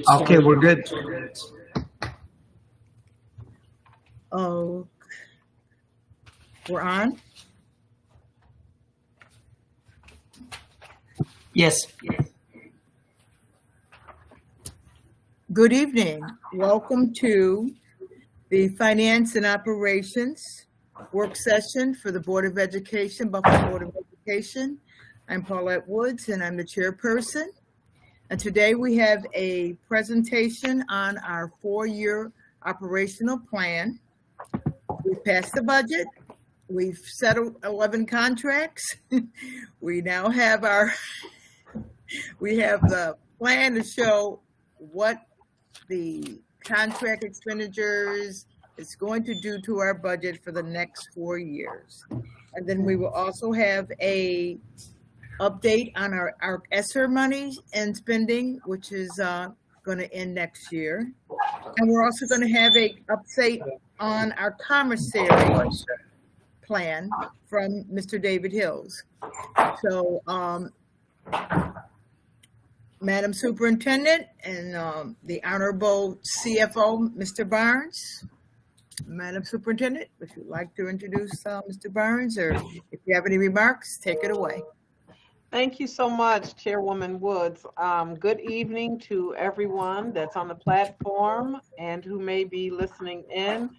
Okay, we're good. Oh, we're on? Yes. Good evening. Welcome to the Finance and Operations work session for the Board of Education, Buffalo Board of Education. I'm Paulette Woods and I'm the chairperson. And today we have a presentation on our 4-year operational plan. We've passed the budget. We've settled 11 contracts. We now have the plan to show what the contract expenditures is going to do to our budget for the next 4 years. And then we will also have a update on our ESSER money and spending, which is going to end next year. And we're also going to have a update on our commissary plan from Mr. David Hills. So, Madam Superintendent and the Honorable CFO, Mr. Barnes. Madam Superintendent, if you'd like to introduce Mr. Barnes, or if you have any remarks, take it away. Thank you so much, Chairwoman Woods. Good evening to everyone that's on the platform and who may be listening in.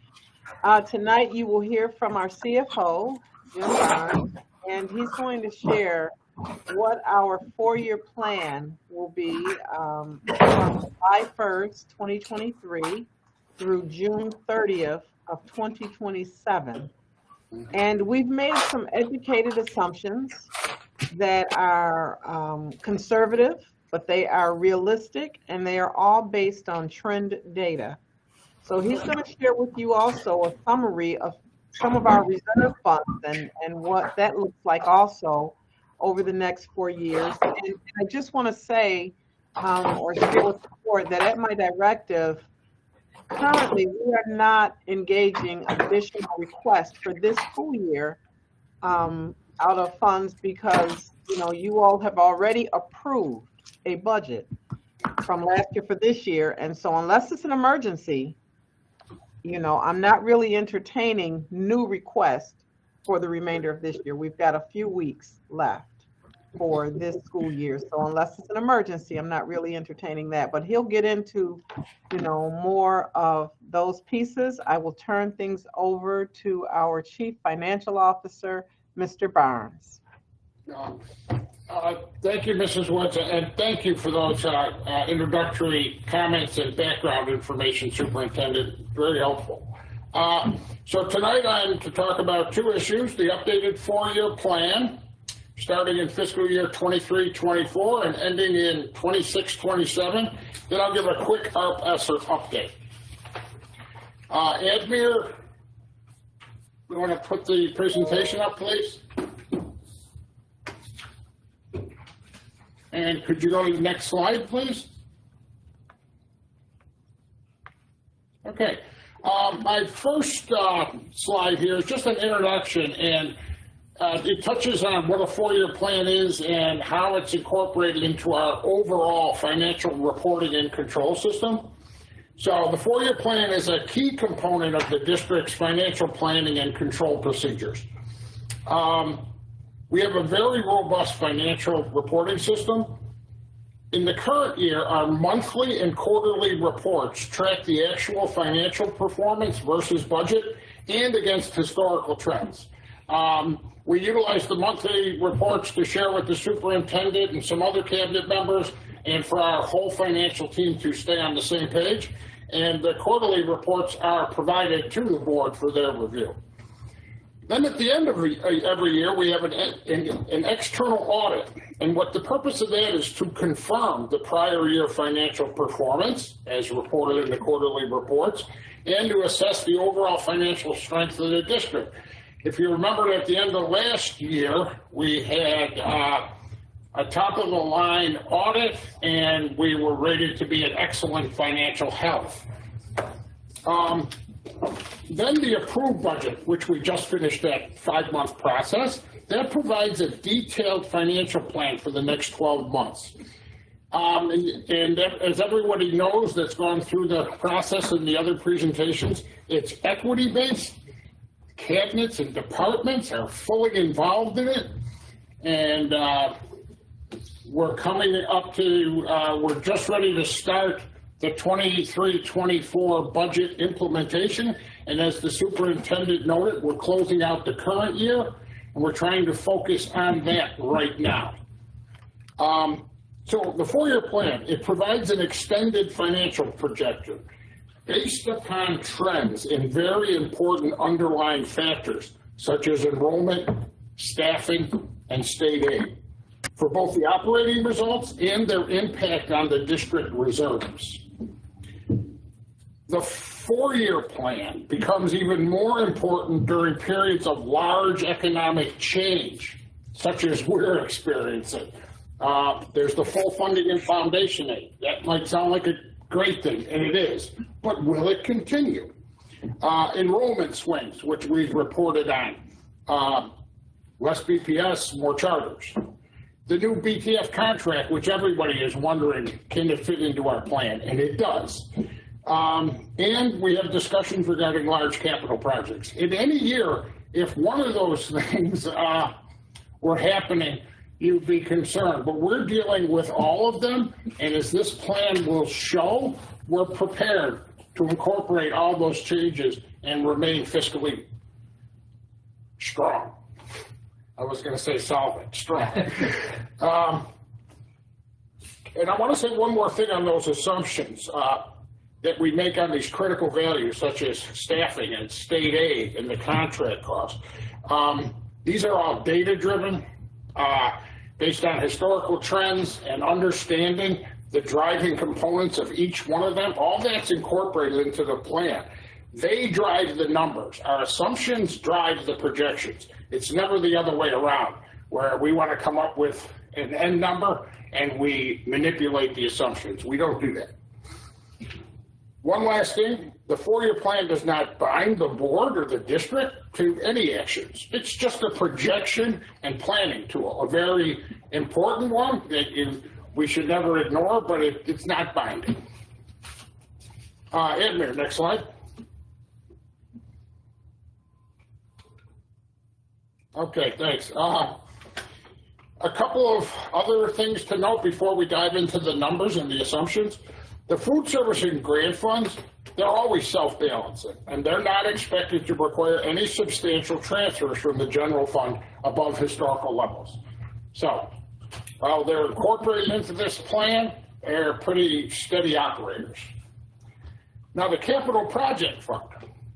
Tonight you will hear from our CFO, Jim Barnes, and he's going to share what our 4-year plan will be from July 1st, 2023 through June 30th of 2027. And we've made some educated assumptions that are conservative, but they are realistic, and they are all based on trend data. So he's going to share with you also a summary of some of our reserve funds and what that looks like also over the next 4 years. And I just want to say, or share with the board, that at my directive, currently we are not engaging additional requests for this school year out of funds because, you all have already approved a budget from last year for this year. And so unless it's an emergency, I'm not really entertaining new requests for the remainder of this year. We've got a few weeks left for this school year. So unless it's an emergency, I'm not really entertaining that. But he'll get into, more of those pieces. I will turn things over to our Chief Financial Officer, Mr. Barnes. Thank you, Mrs. Woods, and thank you for those introductory comments and background information, Superintendent. Very helpful. So tonight I'm to talk about 2 issues: the updated 4-year plan, starting in fiscal year 23-24 and ending in 26-27. Then I'll give a quick ESSER update. Admir, you want to put the presentation up, please? And could you go to the next slide, please? Okay. My first slide here is just an introduction, and it touches on what a 4-year plan is and how it's incorporated into our overall financial reporting and control system. So the 4-year plan is a key component of the district's financial planning and control procedures. We have a very robust financial reporting system. In the current year, our monthly and quarterly reports track the actual financial performance versus budget and against historical trends. We utilize the monthly reports to share with the superintendent and some other cabinet members, and for our whole financial team to stay on the same page. And the quarterly reports are provided to the board for their review. Then at the end of every year, we have an external audit. And what the purpose of that is to confirm the prior year financial performance, as reported in the quarterly reports, and to assess the overall financial strength of the district. If you remember, at the end of last year, we had a top-of-the-line audit, and we were rated to be in excellent financial health. Then the approved budget, which we just finished that 5-month process, that provides a detailed financial plan for the next 12 months. And as everybody knows that's gone through the process in the other presentations, it's equity-based. Cabinets and departments are fully involved in it. And we're coming up to, we're just ready to start the 23-24 budget implementation. And as the superintendent noted, we're closing out the current year, and we're trying to focus on that right now. So the 4-year plan, it provides an extended financial projection based upon trends in very important underlying factors, such as enrollment, staffing, and state aid, for both the operating results and their impact on the district reserves. The 4-year plan becomes even more important during periods of large economic change, such as we're experiencing. There's the full funding and foundation aid. That might sound like a great thing, and it is, but will it continue? Enrollment swings, which we've reported on. Less BPS, more charters. The new BTF contract, which everybody is wondering, can it fit into our plan? And it does. And we have discussions regarding large capital projects. In any year, if one of those things were happening, you'd be concerned. But we're dealing with all of them, and as this plan will show, we're prepared to incorporate all those changes and remain fiscally strong. I was going to say solvent, strong. And I want to say one more thing on those assumptions that we make on these critical values, such as staffing and state aid and the contract costs. These are all data-driven, based on historical trends and understanding the driving components of each one of them. All that's incorporated into the plan. They drive the numbers. Our assumptions drive the projections. It's never the other way around, where we want to come up with an end number and we manipulate the assumptions. We don't do that. One last thing, the 4-year plan does not bind the board or the district to any actions. It's just a projection and planning tool, a very important one that we should never ignore, but it's not binding. Edmund, next slide. Okay, thanks. A couple of other things to note before we dive into the numbers and the assumptions. The food service and grant funds, they're always self-balancing, and they're not expected to require any substantial transfers from the general fund above historical levels. So, while they're incorporated into this plan, they're pretty steady operators. Now, the capital project fund.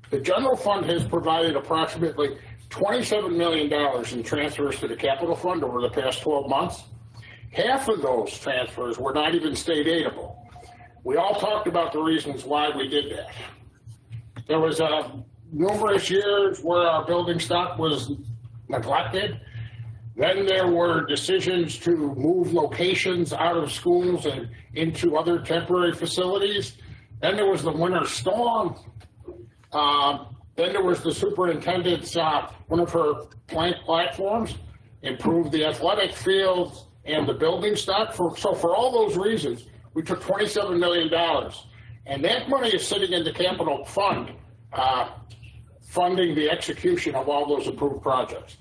The general fund has provided approximately $27 million in transfers to the capital fund over the past 12 months. Half of those transfers were not even state aidable. We all talked about the reasons why we did that. There was numerous years where our building stock was neglected. Then there were decisions to move locations out of schools and into other temporary facilities. Then there was the winter storm. Then there was the superintendent's, one of her platforms, improved the athletic fields and the building stock. So for all those reasons, we took $27 million. And that money is sitting in the capital fund, funding the execution of all those approved projects.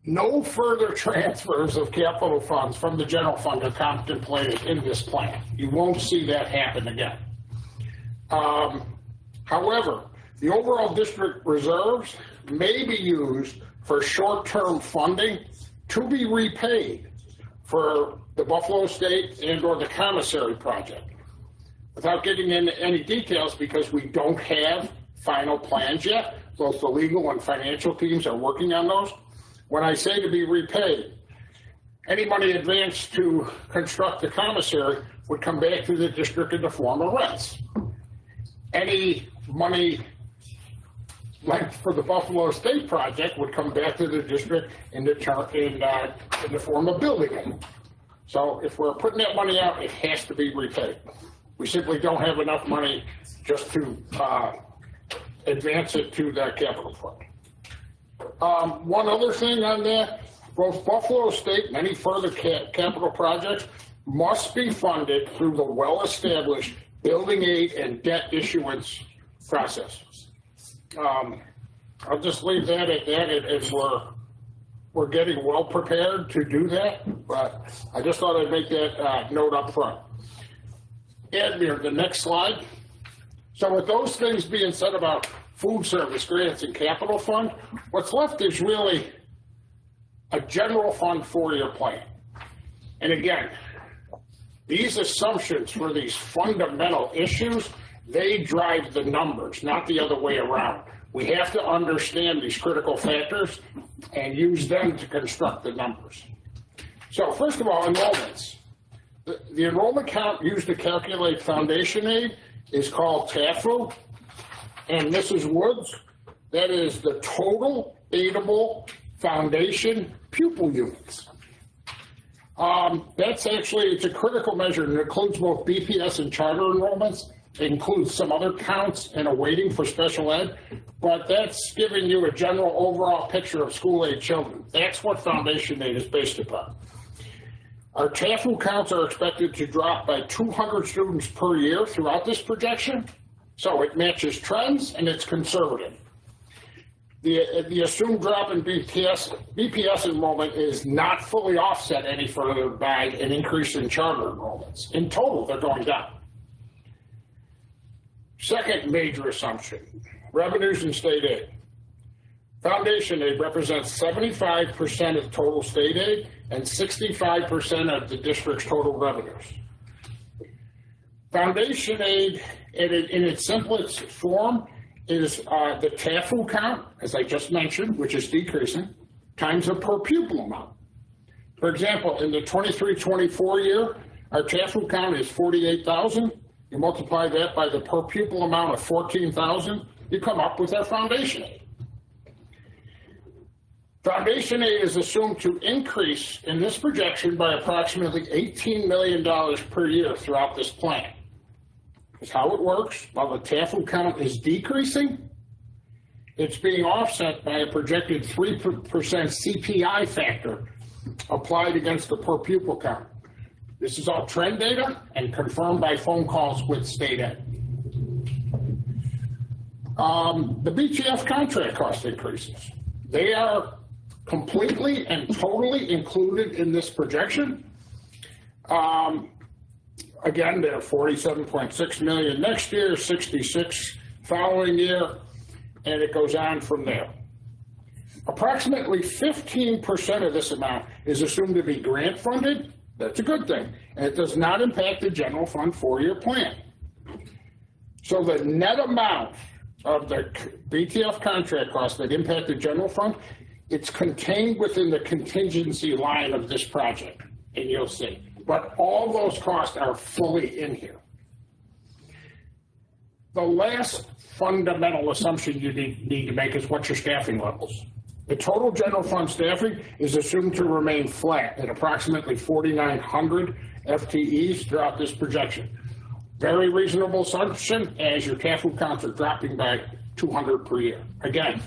No further transfers of capital funds from the general fund are contemplated in this plan. You won't see that happen again. However, the overall district reserves may be used for short-term funding to be repaid for the Buffalo State and or the commissary project. Without getting into any details, because we don't have final plans yet, both the legal and financial teams are working on those. When I say to be repaid, any money advanced to construct the commissary would come back to the district in the form of rents. Any money like for the Buffalo State project would come back to the district in the form of building aid. So if we're putting that money out, it has to be repaid. We simply don't have enough money just to advance it to the capital fund. One other thing on that, Both Buffalo State and any further capital projects must be funded through the well-established building aid and debt issuance process. I'll just leave that at that, and we're getting well prepared to do that, but I just thought I'd make that note up front. Admir, the next slide. So with those things being said about food service grants and capital fund, what's left is really a general fund 4-year plan. And again, these assumptions for these fundamental issues, they drive the numbers, not the other way around. We have to understand these critical factors and use them to construct the numbers. So first of all, enrollments. The enrollment count used to calculate foundation aid is called TAFU, and Mrs. Woods, that is the total aidable foundation pupil units. That's actually, it's a critical measure, and it includes both BPS and charter enrollments. It includes some other counts and a weighting for special ed, but that's giving you a general overall picture of school-age children. That's what foundation aid is based upon. Our TAFU counts are expected to drop by 200 students per year throughout this projection, so it matches trends and it's conservative. The assumed drop in BPS enrollment is not fully offset any further by an increase in charter enrollments. In total, they're going down. Second major assumption, revenues and state aid. Foundation aid represents 75% of total state aid and 65% of the district's total revenues. Foundation aid, in its simplest form, is the TAFU count, as I just mentioned, which is decreasing, times the per pupil amount. For example, in the 23-24 year, our TAFU count is 48,000. You multiply that by the per pupil amount of 14,000, you come up with our foundation aid. Foundation aid is assumed to increase in this projection by approximately $18 million per year throughout this plan. That's how it works. While the TAFU count is decreasing, it's being offset by a projected 3% CPI factor applied against the per pupil count. This is all trend data and confirmed by phone calls with state ed. The BTF contract cost increases. They are completely and totally included in this projection. Again, they're 47.6 million next year, 66 following year, and it goes on from there. Approximately 15% of this amount is assumed to be grant funded. That's a good thing, and it does not impact the general fund 4-year plan. So the net amount of the BTF contract costs that impact the general fund, it's contained within the contingency line of this project, and you'll see. But all those costs are fully in here. The last fundamental assumption you need to make is what's your staffing levels. The total general fund staffing is assumed to remain flat at approximately 4,900 FTEs throughout this projection. Very reasonable assumption as your TAFU counts are dropping by 200 per year. Again,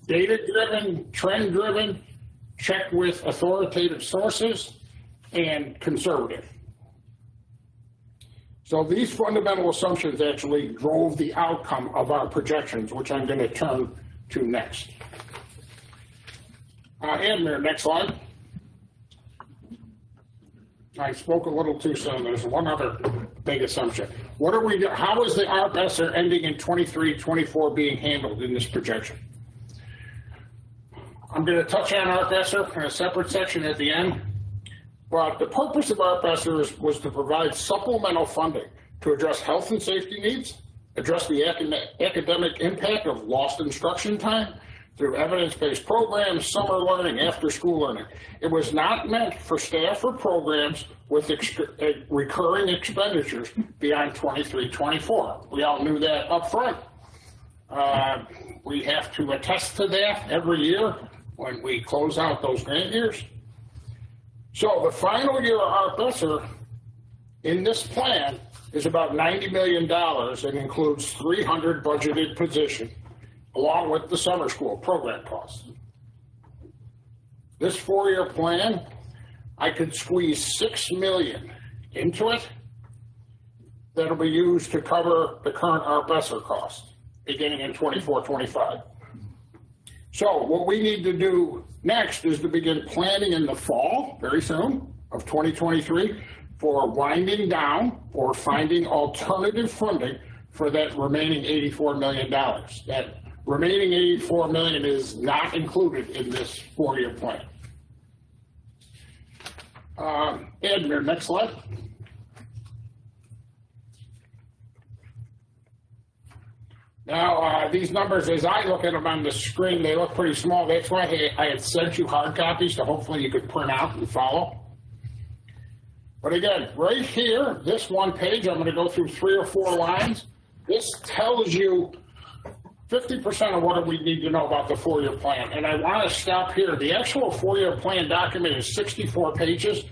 data-driven, trend-driven, checked with authoritative sources, and conservative. So these fundamental assumptions actually drove the outcome of our projections, which I'm going to turn to next. Admir, next slide. I spoke a little too soon. There's one other big assumption. How is the ARP-ESSER ending in 23-24 being handled in this projection? I'm going to touch on ARP-ESSER in a separate section at the end. But the purpose of ARP-ESSER was to provide supplemental funding to address health and safety needs, address the academic impact of lost instruction time through evidence-based programs, summer learning, after-school learning. It was not meant for staff or programs with recurring expenditures beyond 23-24. We all knew that up front. We have to attest to that every year when we close out those grant years. So the final year of ARP-ESSER in this plan is about $90 million and includes 300 budgeted positions, along with the summer school program costs. this 4-year plan, I could squeeze $6 million into it that'll be used to cover the current ARP-ESSER cost beginning in 24-25. So what we need to do next is to begin planning in the fall, very soon, of 2023 for winding down or finding alternative funding for that remaining $84 million. That remaining $84 million is not included in this 4-year plan. Edmure, next slide. Now, these numbers, as I look at them on the screen, they look pretty small. That's why I had sent you hard copies, so hopefully you could print out and follow. But again, right here, this one page, I'm going to go through 3 or 4 lines. This tells you 50% of what we need to know about the 4-year plan. And I want to stop here. The actual 4-year plan document is 64 pages.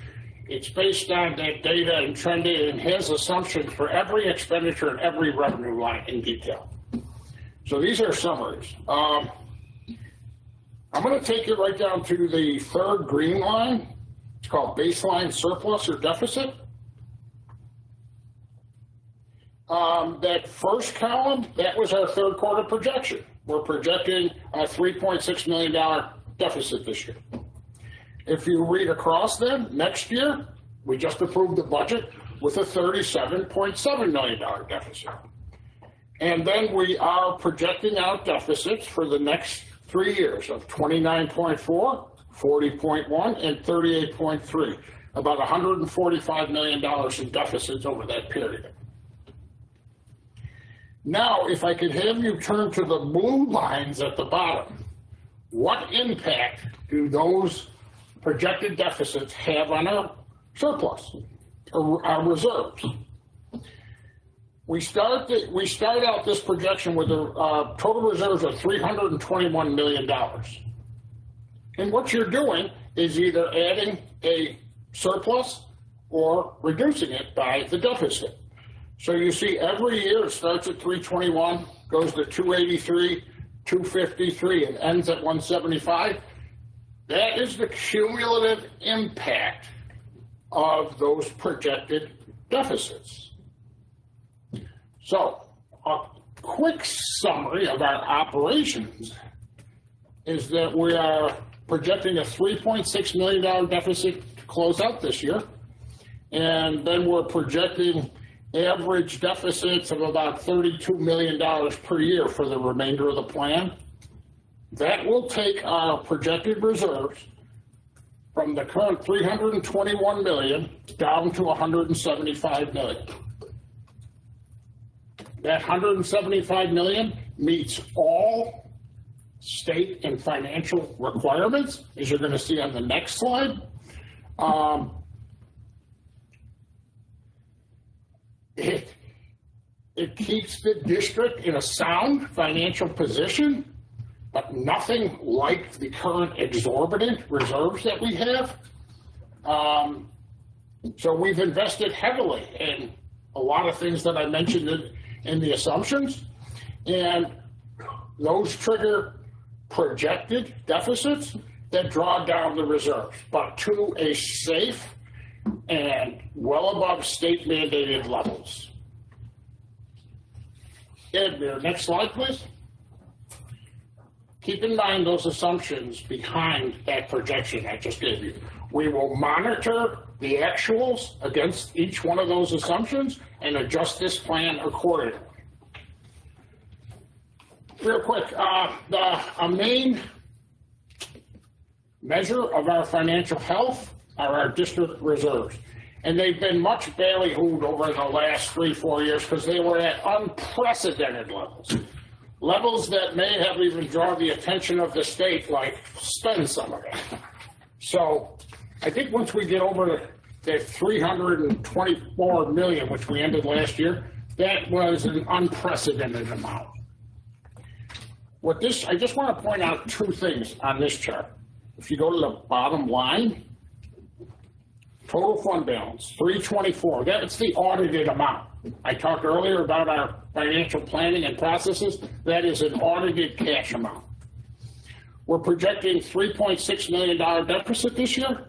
It's based on that data and trend data and has assumptions for every expenditure and every revenue line in detail. So these are summaries. I'm going to take you right down to the 3rd green line. It's called baseline surplus or deficit. That first column, that was our 3rd quarter projection. We're projecting a $3.6 million deficit this year. If you read across them, next year, we just approved the budget with a $37.7 million deficit. And then we are projecting out deficits for the next 3 years of 29.4, 40.1, and 38.3, about $145 million in deficits over that period. Now, if I could have you turn to the blue lines at the bottom, what impact do those projected deficits have on our surplus, or our reserves? We start out this projection with a total reserves of $321 million. And what you're doing is either adding a surplus or reducing it by the deficit. So you see every year it starts at 321, goes to 283, 253, and ends at 175. That is the cumulative impact of those projected deficits. So a quick summary of our operations is that we are projecting a $3.6 million deficit to close out this year. And then we're projecting average deficits of about $32 million per year for the remainder of the plan. That will take our projected reserves from the current $321 million down to $175 million. That $175 million meets all state and financial requirements, as you're going to see on the next slide. It keeps the district in a sound financial position, but nothing like the current exorbitant reserves that we have. So we've invested heavily in a lot of things that I mentioned in the assumptions, and those trigger projected deficits that draw down the reserves, but to a safe and well above state mandated levels. Edmure, next slide, please. Keep in mind those assumptions behind that projection I just gave you. We will monitor the actuals against each one of those assumptions and adjust this plan accordingly. Real quick, a main measure of our financial health are our district reserves. And they've been much ballyhooed over the last 3-4 years because they were at unprecedented levels. Levels that may have even drawn the attention of the state, like spend some of it. So I think once we get over the 324 million, which we ended last year, that was an unprecedented amount. I just want to point out 2 things on this chart. If you go to the bottom line, total fund balance, 324, that's the audited amount. I talked earlier about our financial planning and processes. That is an audited cash amount. We're projecting $3.6 million deficit this year.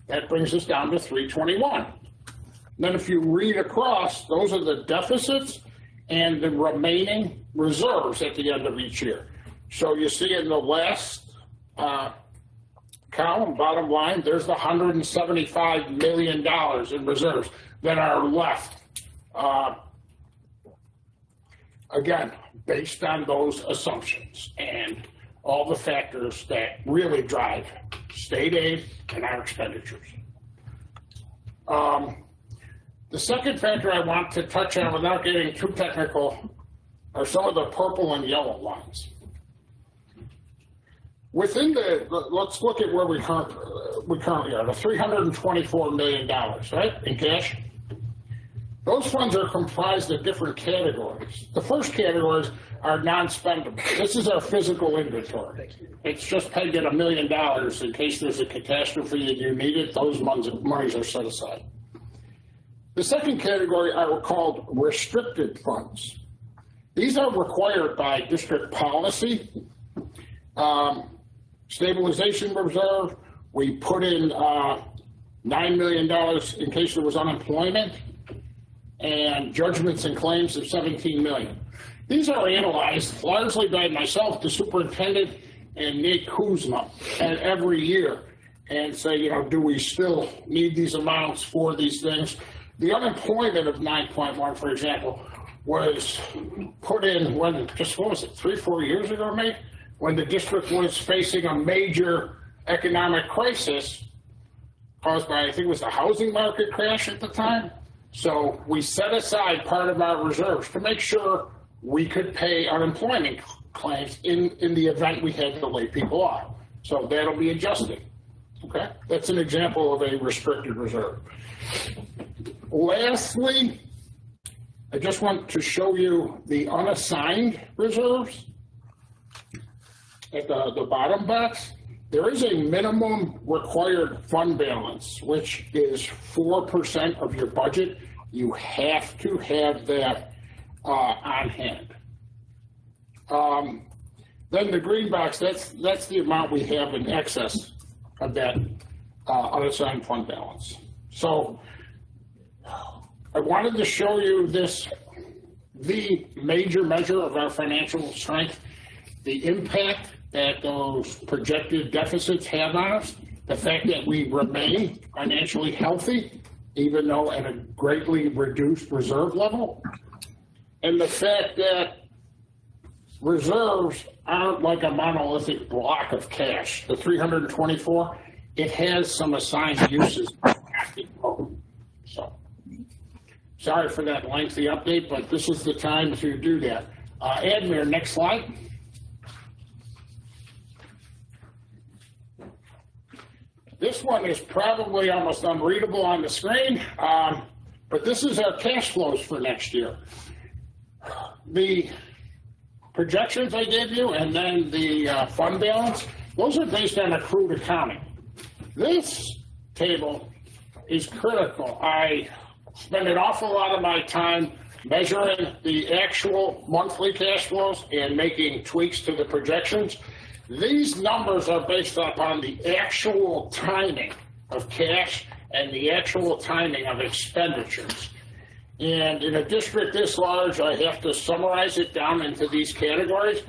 That brings us down to 321. Then if you read across, those are the deficits and the remaining reserves at the end of each year. So you see in the last column, bottom line, there's the $175 million in reserves that are left. Again, based on those assumptions and all the factors that really drive state aid and our expenditures. The second factor I want to touch on without getting too technical are some of the purple and yellow lines. Within let's look at where we currently are, the $324 million, right, in cash. Those funds are comprised of different categories. The first categories are non-spendable. This is our physical inventory. It's just pegged at $1 million in case there's a catastrophe and you need it. Those monies are set aside. The second category are called restricted funds. These are required by district policy. Stabilization reserve, we put in $9 million in case there was unemployment, and judgments and claims of $17 million. These are analyzed largely by myself, the superintendent, and Nate Kuzma, and every year, and say, you know, do we still need these amounts for these things? The unemployment of 9.1, for example, was put in when, just what was it, 3-4 years ago, maybe? When the district was facing a major economic crisis caused by, I think it was the housing market crash at the time. So we set aside part of our reserves to make sure we could pay unemployment claims in the event we had to lay people off. So that'll be adjusted. Okay, that's an example of a restricted reserve. Lastly, I just want to show you the unassigned reserves at the bottom box. There is a minimum required fund balance, which is 4% of your budget. You have to have that on hand. Then the green box, that's the amount we have in excess of that unassigned fund balance. So I wanted to show you this, the major measure of our financial strength, the impact that those projected deficits have on us, the fact that we remain financially healthy, even though at a greatly reduced reserve level, and the fact that reserves aren't like a monolithic block of cash. The 324, it has some assigned uses. So, sorry for that lengthy update, but this is the time to do that. Admir, next slide. This one is probably almost unreadable on the screen, but this is our cash flows for next year. The projections I gave you and then the fund balance, those are based on accrued accounting. This table is critical. I spend an awful lot of my time measuring the actual monthly cash flows and making tweaks to the projections. These numbers are based upon the actual timing of cash and the actual timing of expenditures. And in a district this large, I have to summarize it down into these categories.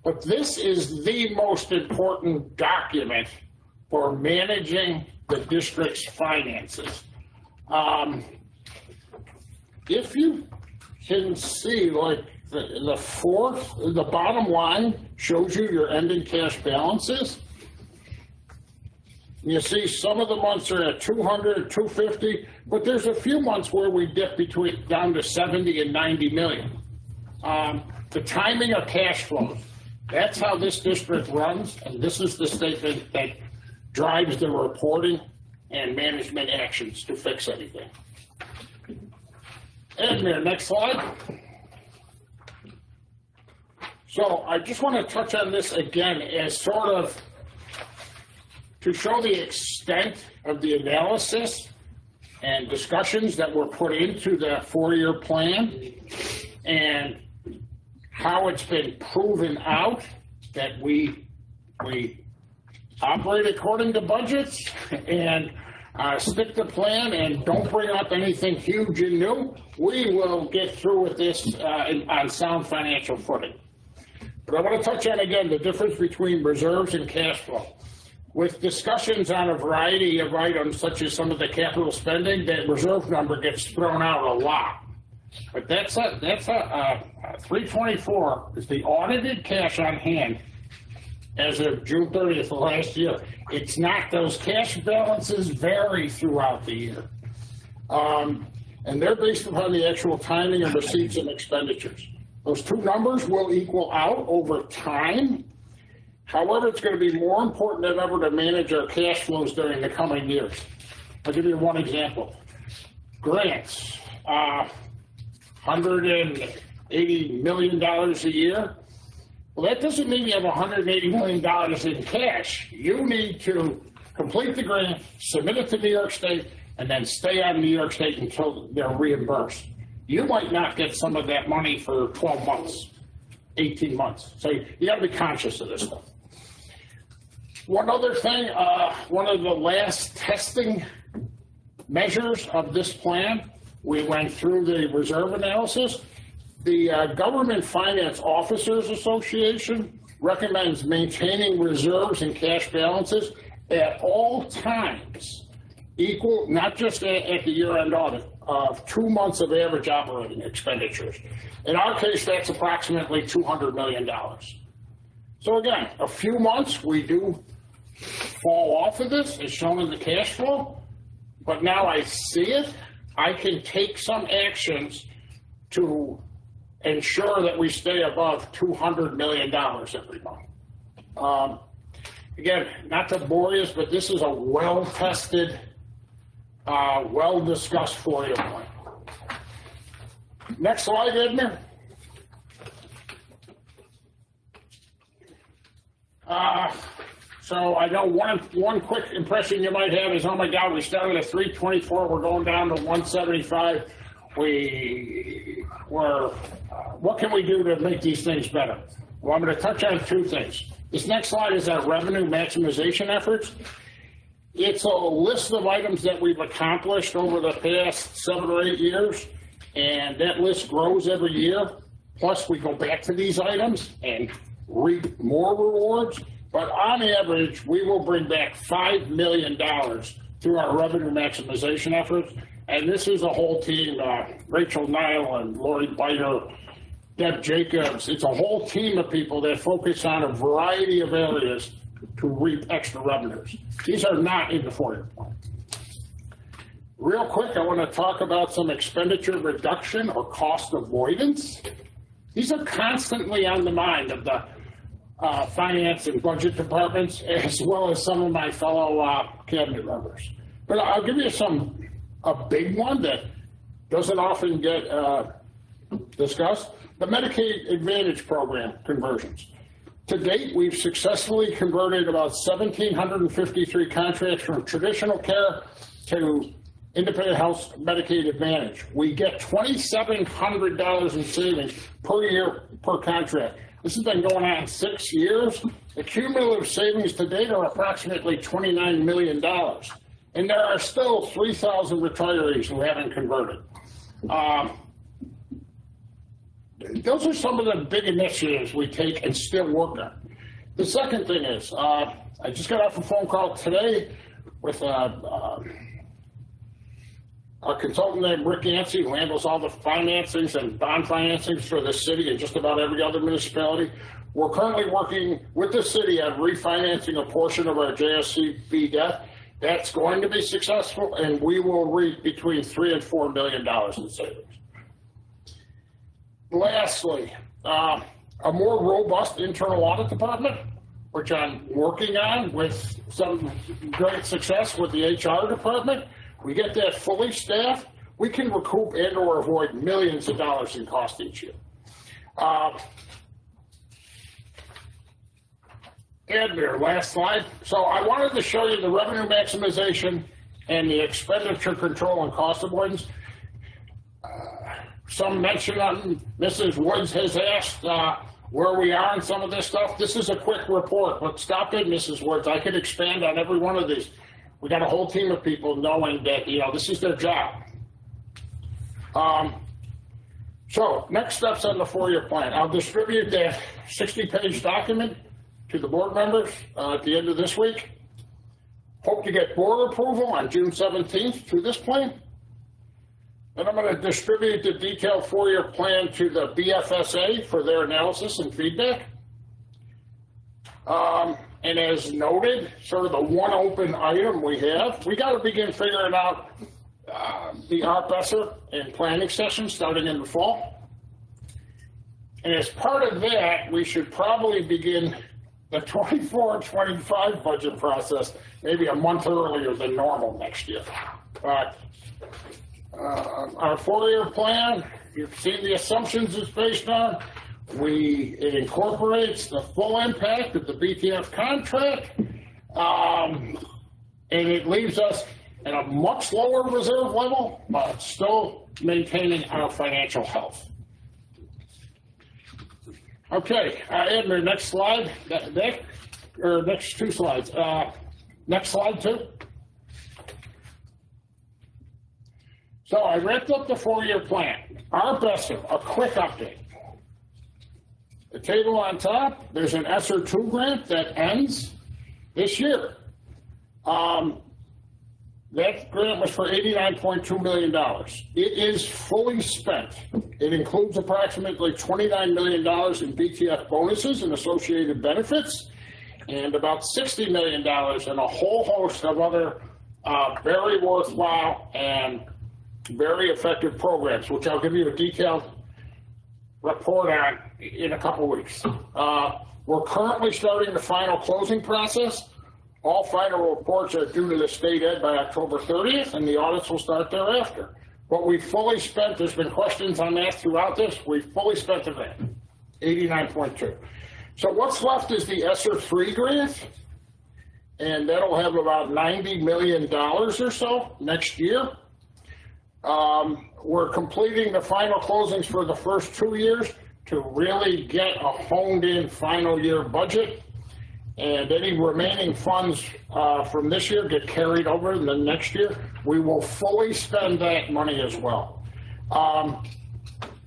But this is the most important document for managing the district's finances. If you can see, like the bottom line shows you your ending cash balances. You see some of the months are at 200, 250, but there's a few months where we dip down to 70 and 90 million. The timing of cash flows, that's how this district runs, and this is the statement that drives the reporting and management actions to fix anything. Admir, next slide. So I just want to touch on this again as sort of to show the extent of the analysis and discussions that were put into the 4-year plan and how it's been proven out that we we operate according to budgets and stick to plan and don't bring up anything huge and new, we will get through with this on sound financial footing. But I want to touch on again the difference between reserves and cash flow. With discussions on a variety of items, such as some of the capital spending, that reserve number gets thrown out a lot. But that's a 324 is the audited cash on hand as of June 30th of last year. It's not, those cash balances vary throughout the year. And they're based upon the actual timing of receipts and expenditures. Those two numbers will equal out over time. However, it's going to be more important than ever to manage our cash flows during the coming years. I'll give you one example. Grants, $180 million a year. Well, that doesn't mean you have $180 million in cash. You need to complete the grant, submit it to New York State, and then stay on New York State until they're reimbursed. You might not get some of that money for 12 months, 18 months. So you got to be conscious of this stuff. One other thing, one of the last testing measures of this plan, we went through the reserve analysis. The Government Finance Officers Association recommends maintaining reserves and cash balances at all times equal, not just at the year-end audit, of 2 months of average operating expenditures. In our case, that's approximately $200 million. So again, a few months we do fall off of this, as shown in the cash flow, but now I see it, I can take some actions to ensure that we stay above $200 million every month. Again, not to bore you, but this is a well-tested, well-discussed formula plan. Next slide, Edna. So I know one quick impression you might have is, oh my God, we started at 324, we're going down to 175. What can we do to make these things better? Well, I'm going to touch on two things. This next slide is our revenue maximization efforts. It's a list of items that we've accomplished over the past 7 or 8 years, and that list grows every year. Plus, we go back to these items and reap more rewards. But on average, we will bring back $5 million through our revenue maximization efforts. And this is a whole team, Rachel Nile and Lori Biter, Deb Jacobs. It's a whole team of people that focus on a variety of areas to reap extra revenues. These are not in the 4-year plan. Real quick, I want to talk about some expenditure reduction or cost avoidance. These are constantly on the mind of the finance and budget departments, as well as some of my fellow cabinet members. But I'll give you a big one that doesn't often get discussed, the Medicaid Advantage program conversions. To date, we've successfully converted about 1,753 contracts from traditional care to independent health Medicaid Advantage. We get $2,700 in savings per year per contract. This has been going on 6 years. The cumulative savings to date are approximately $29 million. And there are still 3,000 retirees who haven't converted. Those are some of the big initiatives we take and still work on. The second thing is, I just got off a phone call today with our consultant named Rick Yancey, who handles all the financings and bond financings for the city and just about every other municipality. We're currently working with the city on refinancing a portion of our JSCB debt. That's going to be successful, and we will reap between $3 and $4 million in savings. Lastly, a more robust internal audit department, which I'm working on with some great success with the HR department. We get that fully staffed, we can recoup and or avoid millions of dollars in cost each year. Admir, last slide. So I wanted to show you the revenue maximization and the expenditure control and cost avoidance. Some mention on Mrs. Woods has asked where we are on some of this stuff. This is a quick report, but stop it, Mrs. Woods. I could expand on every one of these. We got a whole team of people knowing that, you know, this is their job. So next steps on the 4-year plan. I'll distribute the 60-page document to the board members at the end of this week. Hope to get board approval on June 17th to this plan. Then I'm going to distribute the detailed 4-year plan to the BFSA for their analysis and feedback. And as noted, sort of the one open item we have, we got to begin figuring out the ARP-ESSER and planning session starting in the fall. And as part of that, we should probably begin the 24-25 budget process maybe a month earlier than normal next year. But our 4-year plan, you've seen the assumptions it's based on. It incorporates the full impact of the BTF contract, and it leaves us at a much lower reserve level, but still maintaining our financial health. Okay, Edmund, next slide, or next 2 slides. Next slide 2. So I wrapped up the 4-year plan. ARP-ESSER, a quick update. The table on top, there's an ESSER 2 grant that ends this year. That grant was for $89.2 million. It is fully spent. It includes approximately $29 million in BTF bonuses and associated benefits, and about $60 million in a whole host of other very worthwhile and very effective programs, which I'll give you a detailed report on in a couple weeks. We're currently starting the final closing process. All final reports are due to the state ed by October 30th, and the audits will start thereafter. But we fully spent, there's been questions on that throughout this, we fully spent the grant, 89.2. So what's left is the ESSER 3 grant, and that'll have about $90 million or so next year. We're completing the final closings for the first 2 years to really get a honed-in final year budget. And any remaining funds from this year get carried over in the next year. We will fully spend that money as well.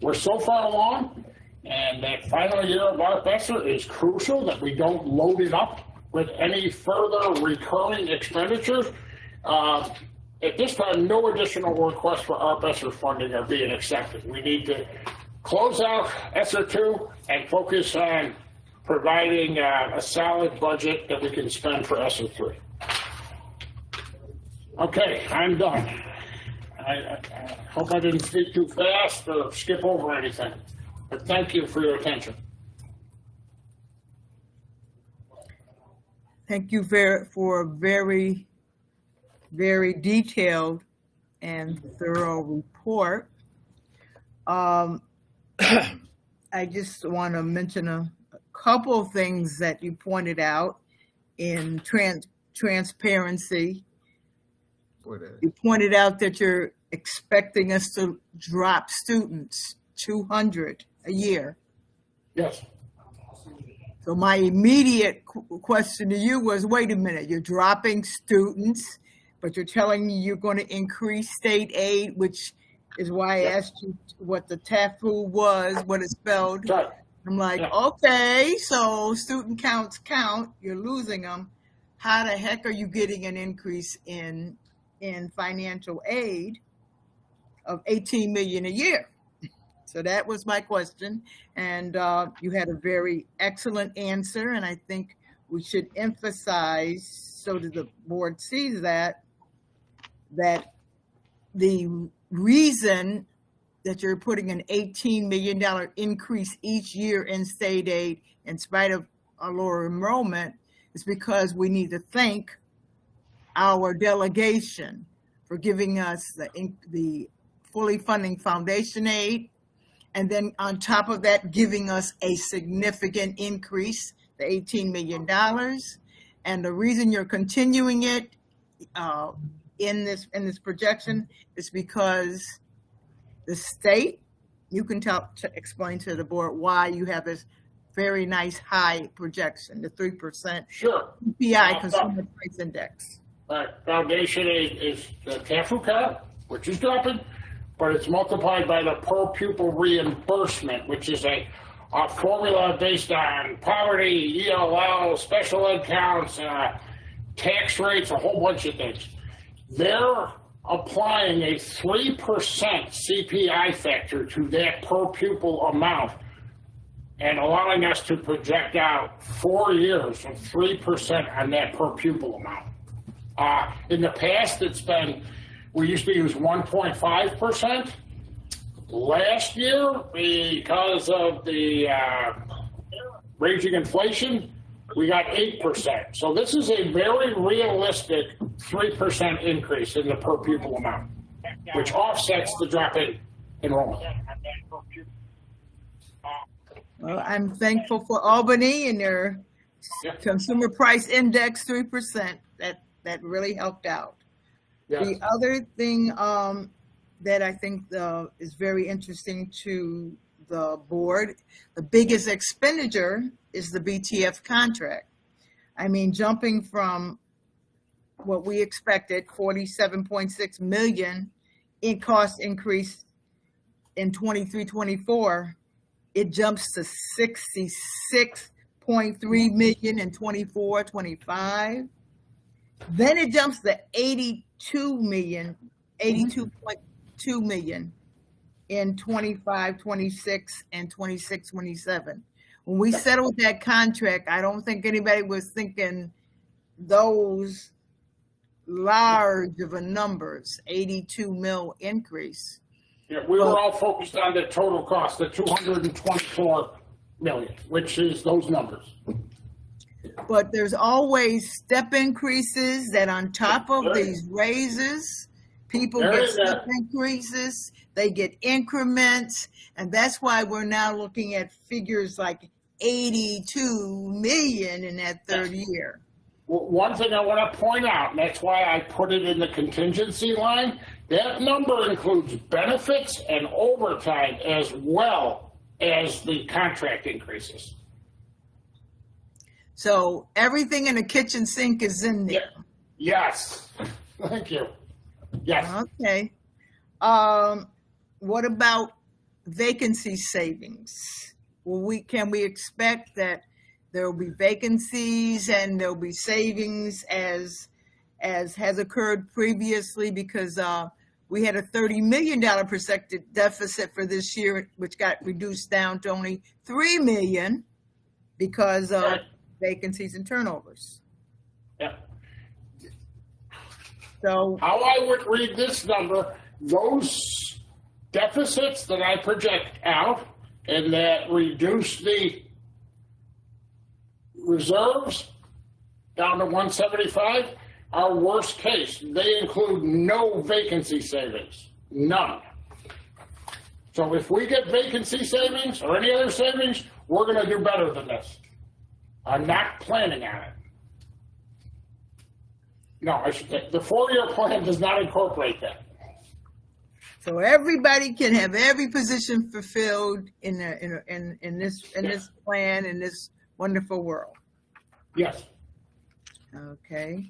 We're so far along, and that final year of ARP-ESSER is crucial that we don't load it up with any further recurring expenditures. At this time, no additional requests for ARP-ESSER funding are being accepted. We need to close out ESSER 2 and focus on providing a solid budget that we can spend for ESSER 3. Okay, I'm done. I hope I didn't speak too fast or skip over anything, but thank you for your attention. Thank you for a very, very detailed and thorough report. I just want to mention a couple of things that you pointed out in transparency. You pointed out that you're expecting us to drop students 200 a year. Yes. So my immediate question to you was, wait a minute, you're dropping students, but you're telling me you're going to increase state aid, which is why I asked you what the TAFU was, what it spelled. Right. I'm like, okay, so student counts count, you're losing them. How the heck are you getting an increase in financial aid of $18 million a year? So that was my question. And you had a very excellent answer. And I think we should emphasize, so that the board sees that the reason that you're putting an $18 million increase each year in state aid in spite of our lower enrollment is because we need to thank our delegation for giving us the fully funding foundation aid, and then on top of that, giving us a significant increase, the $18 million. And the reason you're continuing it in this projection is because the state, you can explain to the board why you have this very nice high projection, the 3% Sure. CPI, Consumer Price Index. Foundation is the TAFUCA, which is dropping, but it's multiplied by the per pupil reimbursement, which is a formula based on poverty, ELL, special ed counts, tax rates, a whole bunch of things. They're applying a 3% CPI factor to that per pupil amount and allowing us to project out 4 years of 3% on that per pupil amount. In the past, we used to use 1.5%. Last year, because of the raging inflation, we got 8%. So this is a very realistic 3% increase in the per pupil amount, which offsets the drop in enrollment. Well, I'm thankful for Albany and their Consumer Price Index 3%. That really helped out. Yes. The other thing that I think is very interesting to the board, the biggest expenditure is the BTF contract. I mean, jumping from what we expected, 47.6 million in cost increase in 23-24, it jumps to 66.3 million in 24-25. Then it jumps to 82.2 million in 25-26 and 26-27. When we settled that contract, I don't think anybody was thinking those large of a numbers, 82 mil increase. Yeah, we were all focused on the total cost, the 224 million, which is those numbers. But there's always step increases that on top of these raises, people get step increases, they get increments, and that's why we're now looking at figures like 82 million in that third year. One thing I want to point out, and that's why I put it in the contingency line, that number includes benefits and overtime as well as the contract increases. So everything in the kitchen sink is in there. Yes. Thank you. Yes. Okay. What about vacancy savings? Can we expect that there will be vacancies and there'll be savings as has occurred previously, because we had a $30 million projected deficit for this year, which got reduced down to only $3 million because of vacancies and turnovers. Yeah. So how I would read this number, those deficits that I project out and that reduce the reserves down to 175 are worst case. They include no vacancy savings, none. So if we get vacancy savings or any other savings, we're going to do better than this. I'm not planning on it. No, I should say the 4-year plan does not incorporate that. So everybody can have every position fulfilled in this plan, in this wonderful world. Yes. Okay.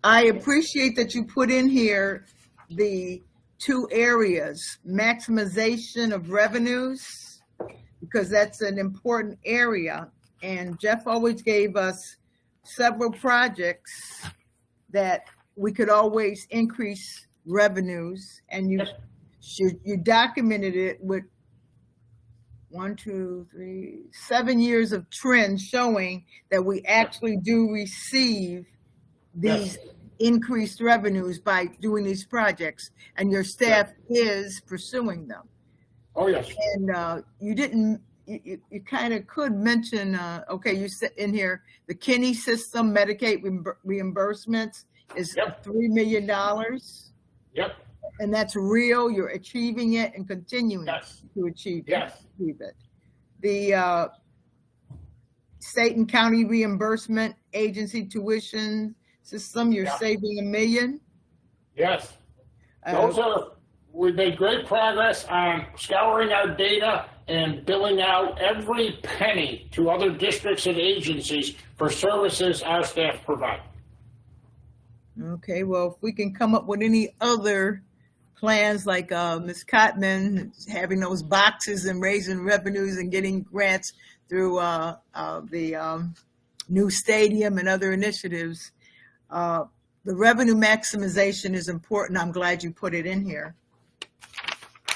I appreciate that you put in here the 2 areas, maximization of revenues, because that's an important area. And Jeff always gave us several projects that we could always increase revenues, and you documented it with 7 years of trends showing that we actually do receive these increased revenues by doing these projects, and your staff is pursuing them. Oh, yes. And you kind of could mention, okay, you said in here, the Kinney system, Medicaid reimbursements is $3 million. Yep. And that's real, you're achieving it and continuing to achieve it. The state and county reimbursement agency tuition system, you're saving $1 million. Yes. We've made great progress on scouring our data and billing out every penny to other districts and agencies for services our staff provide. Okay, well, if we can come up with any other plans like Ms. Cotman, having those boxes and raising revenues and getting grants through the new stadium and other initiatives, the revenue maximization is important. I'm glad you put it in here.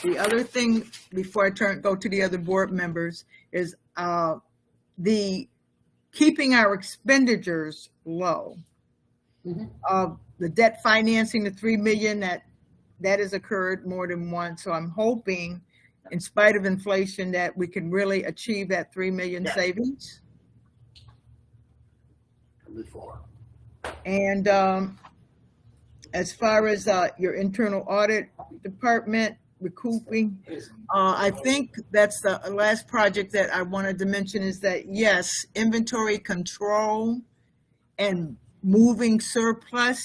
The other thing, before I go to the other board members, is the keeping our expenditures low. The debt financing, the $3 million, that has occurred more than once. So I'm hoping, in spite of inflation, that we can really achieve that $3 million savings. And as far as your internal audit department recouping, I think that's the last project that I wanted to mention, is that yes, inventory control and moving surplus,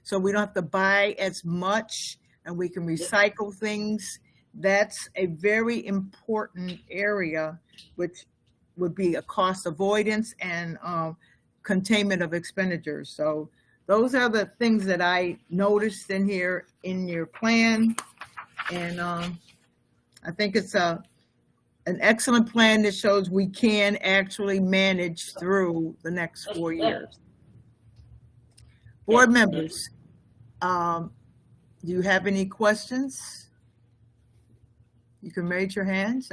so we don't have to buy as much and we can recycle things. That's a very important area, which would be a cost avoidance and containment of expenditures. So those are the things that I noticed in here in your plan. And I think it's an excellent plan that shows we can actually manage through the next 4 years. Board members, do you have any questions? You can raise your hands.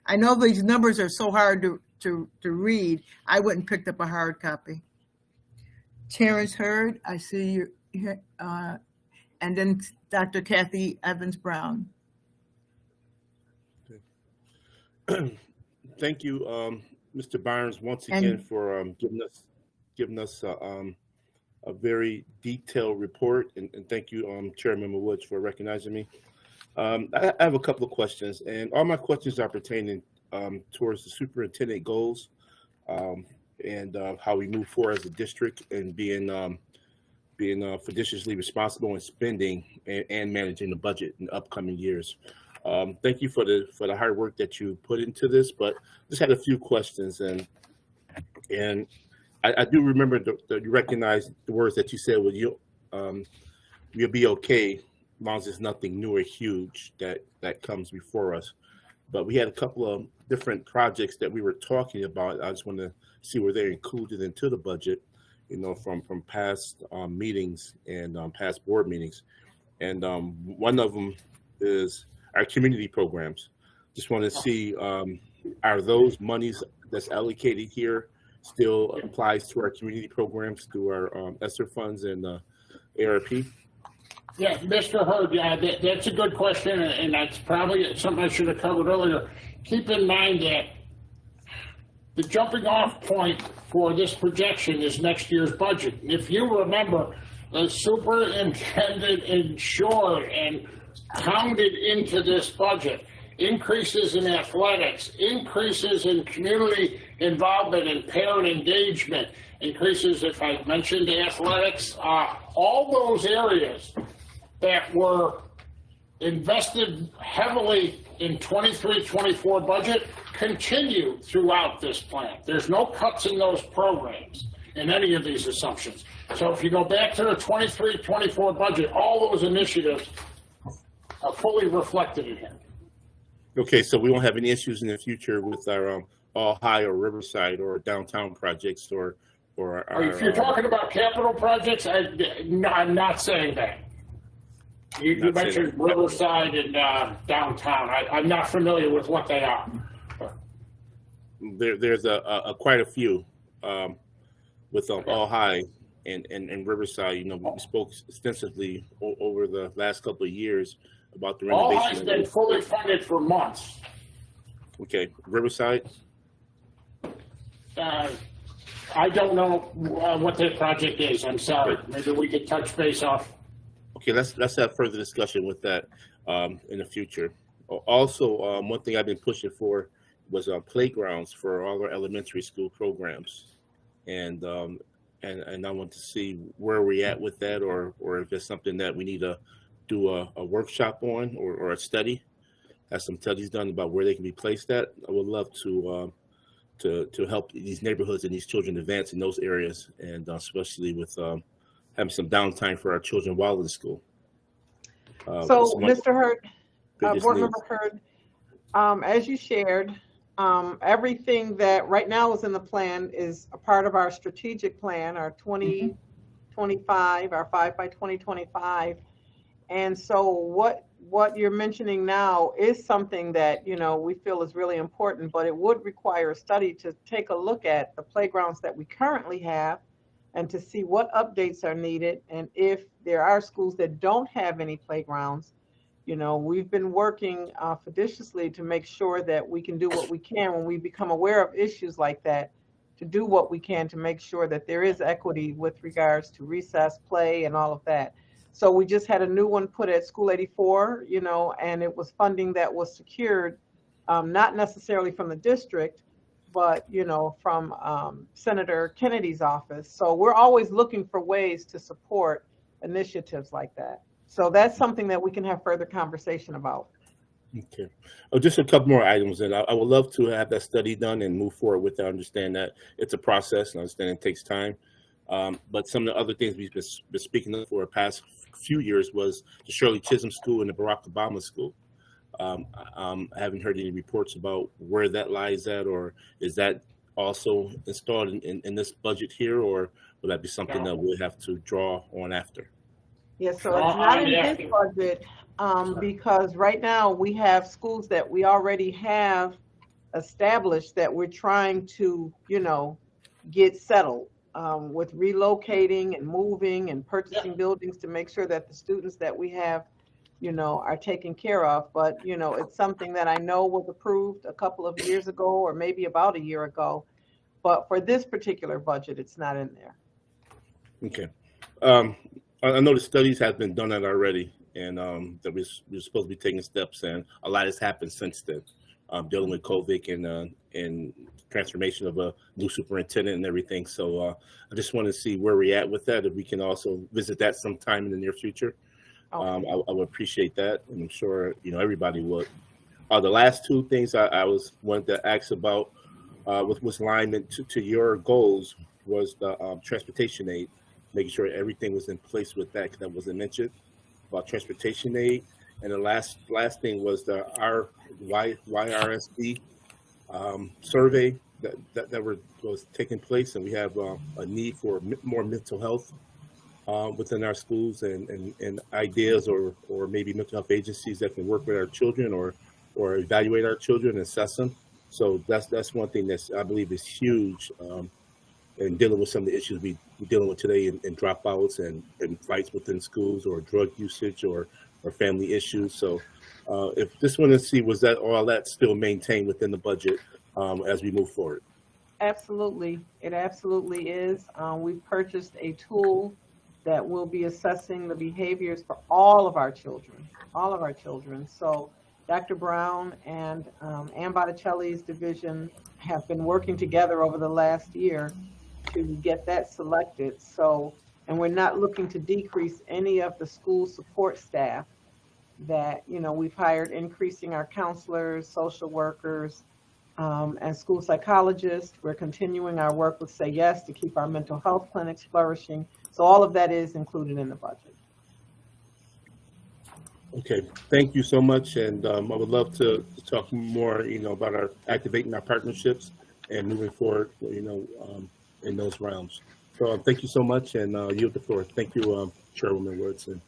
I know these numbers are so hard to read. I wouldn't pick up a hard copy. Terrence Hurd, I see you, and then Dr. Kathy Evans-Brown. Thank you, Mr. Barnes, once again for giving us a very detailed report, and thank you, Chairman Woods, for recognizing me. I have a couple of questions, and all my questions are pertaining towards the superintendent goals and how we move forward as a district and being fiduciarily responsible in spending and managing the budget in upcoming years. Thank you for the hard work that you put into this, but just had a few questions, and I do remember that you recognize the words that you said. Well, you'll be okay as long as there's nothing new or huge that comes before us. But we had a couple of different projects that we were talking about. I just want to see where they're included into the budget, from past meetings and past board meetings. And one of them is our community programs. Just want to see, are those monies that's allocated here still applies to our community programs through our ESSER funds and ARP? Yeah, Mr. Hurd, that's a good question, and that's probably something I should have covered earlier. Keep in mind that the jumping off point for this projection is next year's budget. If you remember, the superintendent ensured and counted into this budget increases in athletics, increases in community involvement and parent engagement, increases, if I mentioned athletics, all those areas that were invested heavily in 23-24 budget continue throughout this plan. There's no cuts in those programs in any of these assumptions. So if you go back to the 23-24 budget, all those initiatives are fully reflected in here. Okay, so we won't have any issues in the future with our All High or Riverside or downtown projects or if you're talking about capital projects, I'm not saying that. You mentioned Riverside and downtown. I'm not familiar with what they are. There's quite a few with All High and Riverside. We spoke extensively over the last couple of years about the renovation. All High's been fully funded for months. Okay, Riverside. I don't know what that project is. I'm sorry. Maybe we could touch base off. Okay, let's have further discussion with that in the future. Also, one thing I've been pushing for was playgrounds for all our elementary school programs, and I want to see where we're at with that, or if there's something that we need to do a workshop on or a study. have some studies done about where they can be placed at. I would love to help these neighborhoods and these children advance in those areas, and especially with having some downtime for our children while in school. So, Mr. Hurd, Board Member Hurd, as you shared, everything that right now is in the plan is a part of our strategic plan, our 2025, our 5 by 2025. And so what you're mentioning now is something that, you know, we feel is really important, but it would require a study to take a look at the playgrounds that we currently have and to see what updates are needed. And if there are schools that don't have any playgrounds, you know, we've been working fiduciously to make sure that we can do what we can when we become aware of issues like that, to do what we can to make sure that there is equity with regards to recess, play, and all of that. So we just had a new one put at School 84, you know, and it was funding that was secured, not necessarily from the district, but, you know, from Senator Kennedy's office. So we're always looking for ways to support initiatives like that. So that's something that we can have further conversation about. Okay. Oh, just a couple more items, and I would love to have that study done and move forward with it. I understand that it's a process, and I understand it takes time. But some of the other things we've been speaking of for the past few years was the Shirley Chisholm School and the Barack Obama School. I haven't heard any reports about where that lies at, or is that also installed in this budget here, or will that be something that we'll have to draw on after? Yes, so it's not in this budget because right now we have schools that we already have established that we're trying to, you know, get settled with relocating and moving and purchasing buildings to make sure that the students that we have, you know, are taken care of. But, you know, it's something that I know was approved a couple of years ago or maybe about a year ago. But for this particular budget, it's not in there. Okay. I know the studies have been done on already, and that we're supposed to be taking steps, and a lot has happened since then, dealing with COVID and transformation of a new superintendent and everything. So I just want to see where we're at with that. If we can also visit that sometime in the near future, I would appreciate that, and I'm sure, you know, everybody would. The last two things I wanted to ask about with alignment to your goals was the transportation aid. Making sure everything was in place with that, because that wasn't mentioned about transportation aid. And the last thing was the YRSD survey that was taking place, and we have a need for more mental health within our schools, and ideas or maybe mental health agencies that can work with our children or evaluate our children and assess them. So that's one thing that's, I believe, is huge. And dealing with some of the issues we're dealing with today in dropouts and fights within schools or drug usage or family issues. So if just want to see, was that all that still maintained within the budget as we move forward? Absolutely. It absolutely is. We've purchased a tool that will be assessing the behaviors for all of our children, So Dr. Brown and Ann Botticelli's division have been working together over the last year to get that selected. So, and we're not looking to decrease any of the school support staff that, you know, we've hired, increasing our counselors, social workers, and school psychologists. We're continuing our work with Say Yes to keep our mental health clinics flourishing. So all of that is included in the budget. Okay, thank you so much. And I would love to talk more, you know, about our activating our partnerships and moving forward, you know, in those realms. So thank you so much, and yield the floor. Thank you, Chairwoman Woods and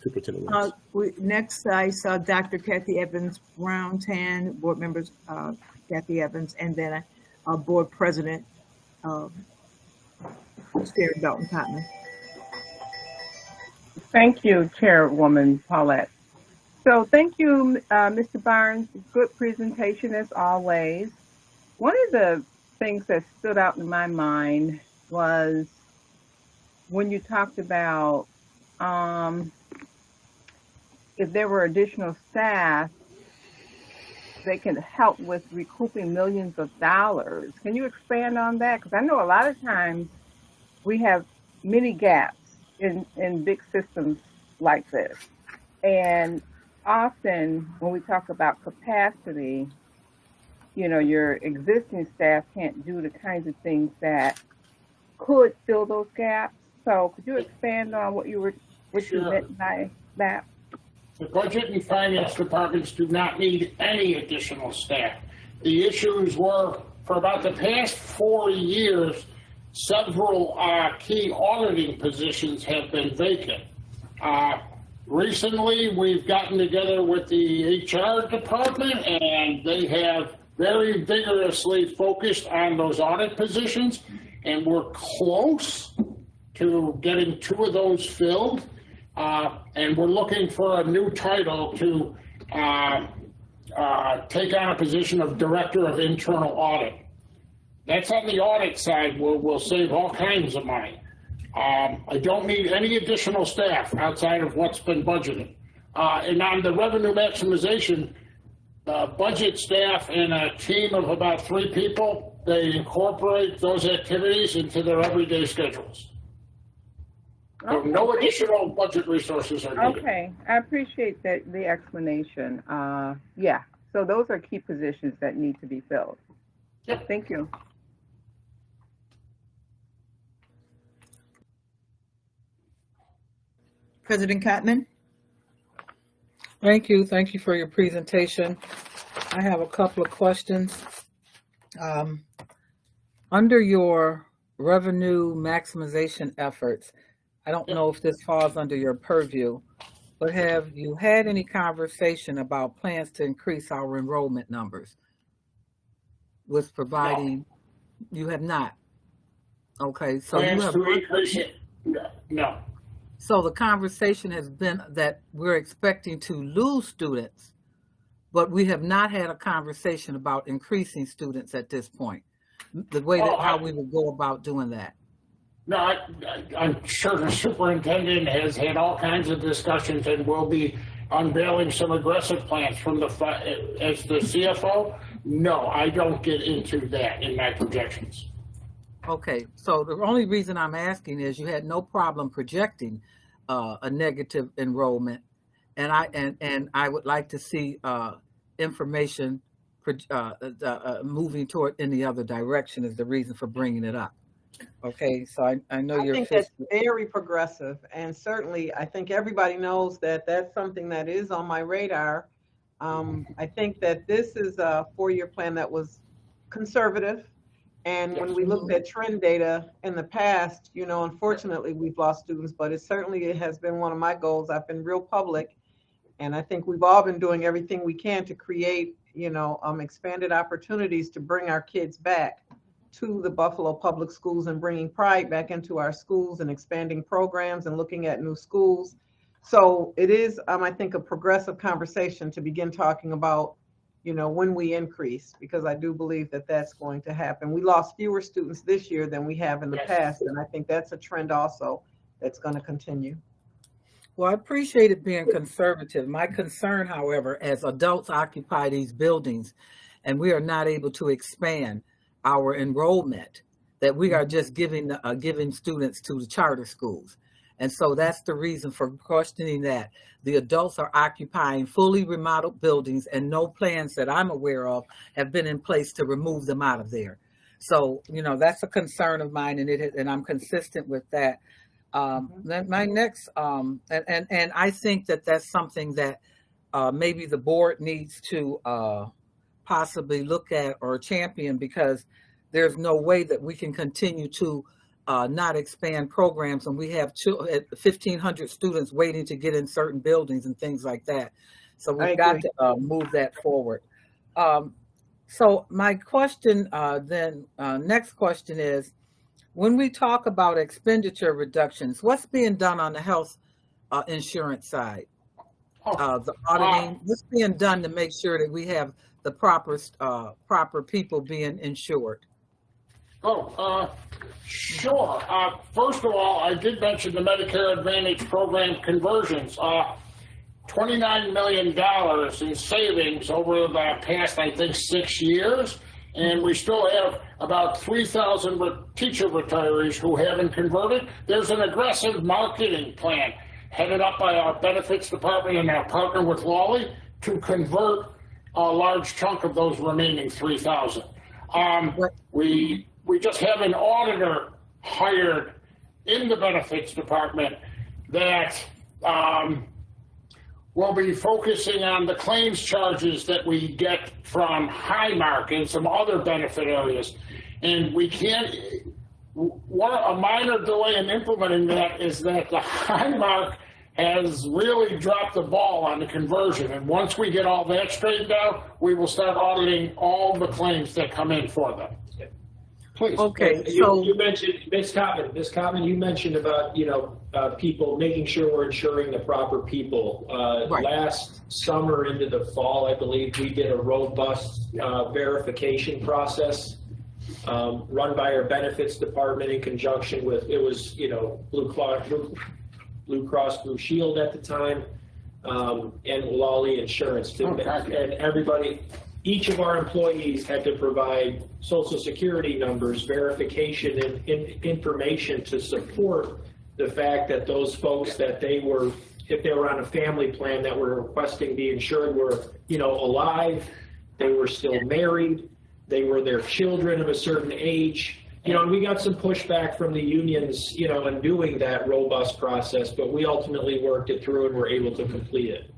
Superintendent Woods. Next, I saw Dr. Kathy Evans Brown's hand, board members Kathy Evans, and then board president Sarah Dalton Cotman. Thank you, Chairwoman Paulette. So thank you, Mr. Barnes. Good presentation as always. One of the things that stood out in my mind was when you talked about if there were additional staff, they can help with recouping millions of dollars. Can you expand on that? Because I know a lot of times we have many gaps in big systems like this. And often when we talk about capacity, your existing staff can't do the kinds of things that could fill those gaps. So could you expand on what you Sure. meant by that? The budget and finance departments do not need any additional staff. The issues were, for about the past 4 years, several key auditing positions have been vacant. Recently, we've gotten together with the HR department, and they have very vigorously focused on those audit positions, and we're close to getting 2 of those filled. And we're looking for a new title to take on a position of Director of Internal Audit. That's on the audit side where we'll save all kinds of money. I don't need any additional staff outside of what's been budgeted. And on the revenue maximization, budget staff and a team of about 3 people, they incorporate those activities into their everyday schedules. So no additional budget resources are needed. Okay, I appreciate the explanation. Yeah, so those are key positions that need to be filled. Yep. Thank you. President Cotman? Thank you. Thank you for your presentation. I have a couple of questions. Under your revenue maximization efforts, I don't know if this falls under your purview, but have you had any conversation about plans to increase our enrollment numbers with providing? No. You have not. Okay, so plans you have to increase it? No. So the conversation has been that we're expecting to lose students, but we have not had a conversation about increasing students at this point. The way that how we would go about doing that. No, I'm sure the superintendent has had all kinds of discussions and will be unveiling some aggressive plans from as the CFO. No, I don't get into that in my projections. Okay, so the only reason I'm asking is you had no problem projecting a negative enrollment, and I would like to see information moving toward in the other direction is the reason for bringing it up. Okay, so I know I think that's very progressive, and certainly I think everybody knows that that's something that is on my radar. I think that this is a 4-year plan that was conservative, and when we looked at trend data in the past, unfortunately we've lost students, but it has been one of my goals. I've been real public, and I think we've all been doing everything we can to create, expanded opportunities to bring our kids back to the Buffalo Public Schools and bringing pride back into our schools and expanding programs and looking at new schools. So it is, I think, a progressive conversation to begin talking about, when we increase, because I do believe that that's going to happen. We lost fewer students this year than we have in the past, and I think that's a trend also that's going to continue. Well, I appreciate it being conservative. My concern, however, as adults occupy these buildings and we are not able to expand our enrollment, that we are just giving students to the charter schools. And so that's the reason for questioning that. The adults are occupying fully remodeled buildings and no plans that I'm aware of have been in place to remove them out of there. So, that's a concern of mine, and I'm consistent with that. Then my next, and I think that that's something that maybe the board needs to possibly look at or champion, because there's no way that we can continue to not expand programs when we have 1,500 students waiting to get in certain buildings and things like that. So we've got to move that forward. So my question next question is, when we talk about expenditure reductions, what's being done on the health insurance side? The auditing, what's being done to make sure that we have the proper people being insured? Sure. First of all, I did mention the Medicare Advantage program conversions. $29 million in savings over the past, I think, 6 years. And we still have about 3,000 teacher retirees who haven't converted. There's an aggressive marketing plan. headed up by our benefits department and our partner with Lawley, to convert a large chunk of those remaining 3,000. We just have an auditor hired in the benefits department that will be focusing on the claims charges that we get from Highmark and some other benefit areas. And we can't, a minor delay in implementing that is that the Highmark has really dropped the ball on the conversion. And once we get all that straightened out, we will start auditing all the claims that come in for them. Please. Okay, so you mentioned, Ms. Cottman, you mentioned about, people making sure we're insuring the proper people. Right. Last summer into the fall, I believe we did a robust verification process run by our benefits department in conjunction with, it was, Blue Cross Blue Shield at the time, and Lawley Insurance. And everybody, each of our employees had to provide social security numbers, verification, and information to support the fact that those folks that they were, if they were on a family plan that were requesting be insured, were, alive, they were still married, they were their children of a certain age. And we got some pushback from the unions, in doing that robust process, but we ultimately worked it through and were able to complete it.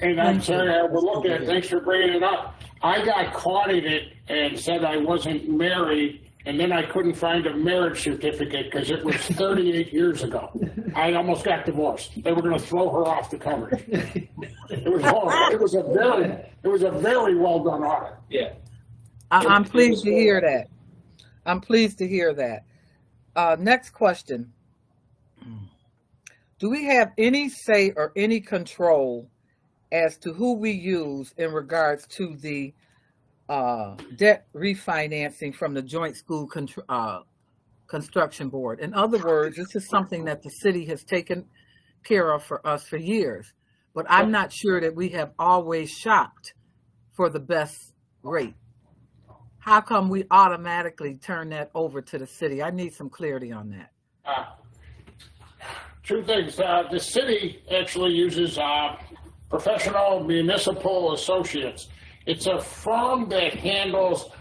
And I'm sorry, I overlooked it. Thanks for bringing it up. I got caught in it and said I wasn't married, and then I couldn't find a marriage certificate because it was 38 years ago. I almost got divorced. They were going to throw her off the coverage. It was horrible. It was a very well done audit. Yeah. I'm pleased to hear that. I'm pleased to hear that. Next question. Do we have any say or any control as to who we use in regards to the debt refinancing from the Joint School Construction Board? In other words, this is something that the city has taken care of for us for years, but I'm not sure that we have always shopped for the best rate. How come we automatically turn that over to the city? I need some clarity on that. Two things. The city actually uses Professional Municipal Associates. It's a firm that handles,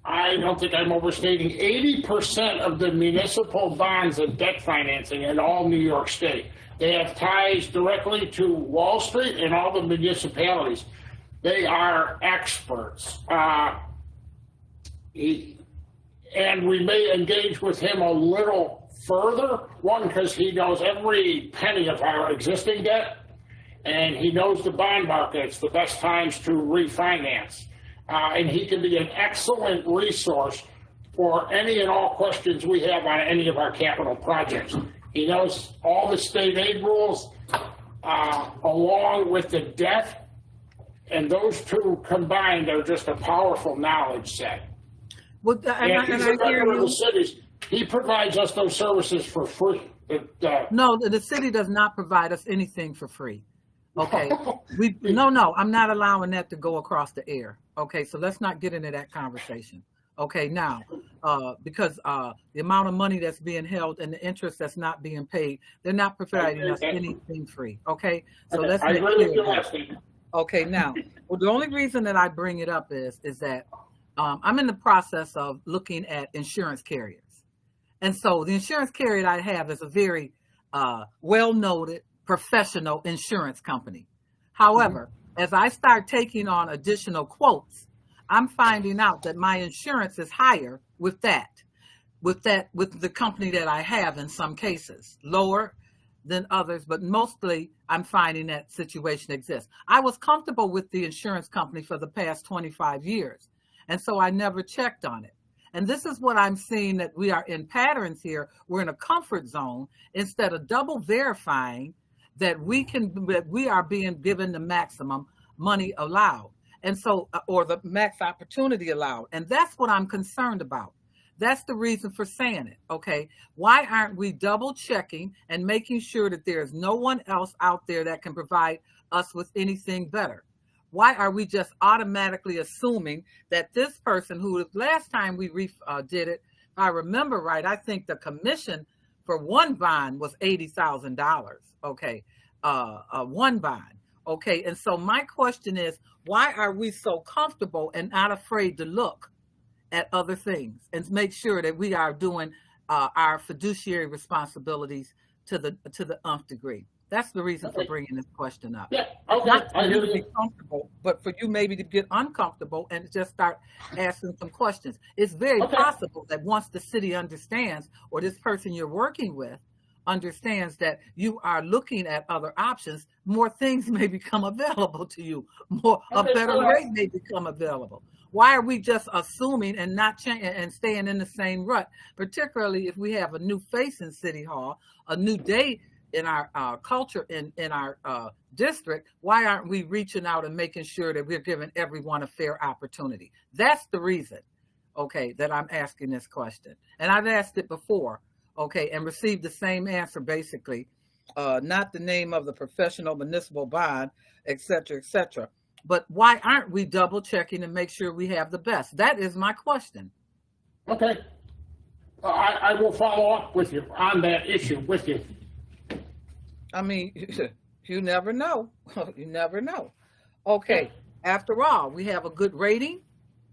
I don't think I'm overstating, 80% of the municipal bonds and debt financing in all New York State. They have ties directly to Wall Street and all the municipalities. They are experts. And we may engage with him a little further. One, because he knows every penny of our existing debt, and he knows the bond markets, the best times to refinance. And he can be an excellent resource for any and all questions we have on any of our capital projects. He knows all the state aid rules, along with the debt, and those two combined are just a powerful knowledge set. Well, and he's I a hear member of the you. cities. He provides us those services for free. No, the city does not provide us anything for free. Okay, no, I'm not allowing that to go across the air. Okay, so let's not get into that conversation. Okay, now, because the amount of money that's being held and the interest that's not being paid, they're not providing us anything free. Okay, so let's make clear. Okay, now, well, the only reason that I bring it up is that I'm in the process of looking at insurance carriers. And so the insurance carrier I have is a very well-noted professional insurance company. However, as I start taking on additional quotes, I'm finding out that my insurance is higher with the company that I have in some cases, lower than others, but mostly I'm finding that situation exists. I was comfortable with the insurance company for the past 25 years, and so I never checked on it. And this is what I'm seeing, that we are in patterns here. We're in a comfort zone instead of double verifying that we are being given the maximum money allowed. And so, or the max opportunity allowed. And that's what I'm concerned about. That's the reason for saying it, okay? Why aren't we double checking and making sure that there's no one else out there that can provide us with anything better? Why are we just automatically assuming that this person who last time we did it, if I remember right, I think the commission for one bond was $80,000. Okay, one bond. Okay, and so my question is, why are we so comfortable and not afraid to look at other things and make sure that we are doing our fiduciary responsibilities to the nth degree? That's the reason for bringing this question up. Yeah, okay. Not for you to be comfortable, but for you maybe to get uncomfortable and just start asking some questions. It's very possible that once the city understands, or this person you're working with understands that you are looking at other options, more things may become available to you. A better rate may become available. Why are we just assuming and not and staying in the same rut? Particularly if we have a new face in City Hall, a new day in our culture in our district. Why aren't we reaching out and making sure that we're giving everyone a fair opportunity? That's the reason, okay, that I'm asking this question. And I've asked it before, okay, and received the same answer, basically, not the name of the professional municipal bond, et cetera, but why aren't we double checking and make sure we have the best? That is my question. Okay. I will follow up with you on that issue with you. I mean, you never know. You never know. Okay. After all, we have a good rating,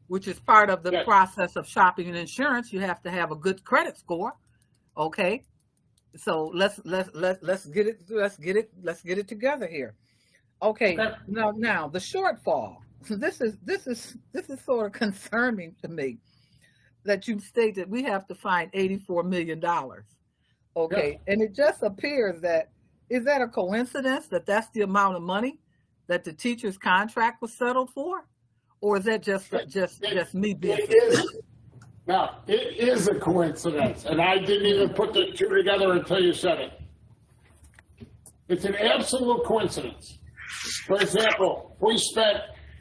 which is part of the process of shopping and insurance. You have to have a good credit score. Okay. So let's get it together here. Okay. Now the shortfall. This is sort of concerning to me that you stated we have to find $84 million. Okay. And it just appears that, is that a coincidence that that's the amount of money that the teacher's contract was settled for? Or is that just me being? No, it is a coincidence, and I didn't even put the two together until you said it. It's an absolute coincidence. For example, we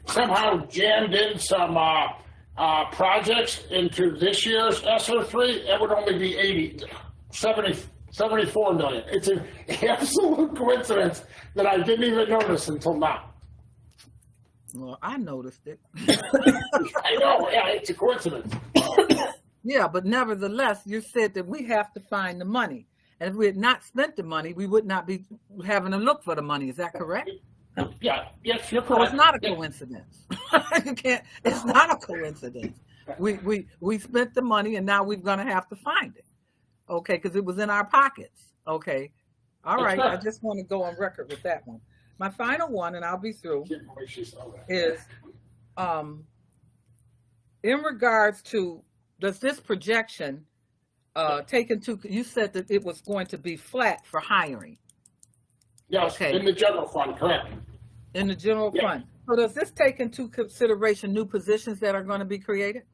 somehow jammed in some projects into this year's SR3. It would only be 74 million. It's an absolute coincidence that I didn't even notice until now. Well, I noticed it. I know, yeah, it's a coincidence. Yeah, but nevertheless, you said that we have to find the money. And if we had not spent the money, we would not be having to look for the money. Is that correct? Yeah, yes, you're correct. So it's not a coincidence. It's not a coincidence. We spent the money and now we're going to have to find it. Okay, because it was in our pockets. Okay. All right. I just want to go on record with that one. My final one, and I'll be through, is in regards to, does this projection take into, you said that it was going to be flat for hiring. Yes, okay. In the general fund, correct. In the general fund. So does this take into consideration new positions that are going to be created?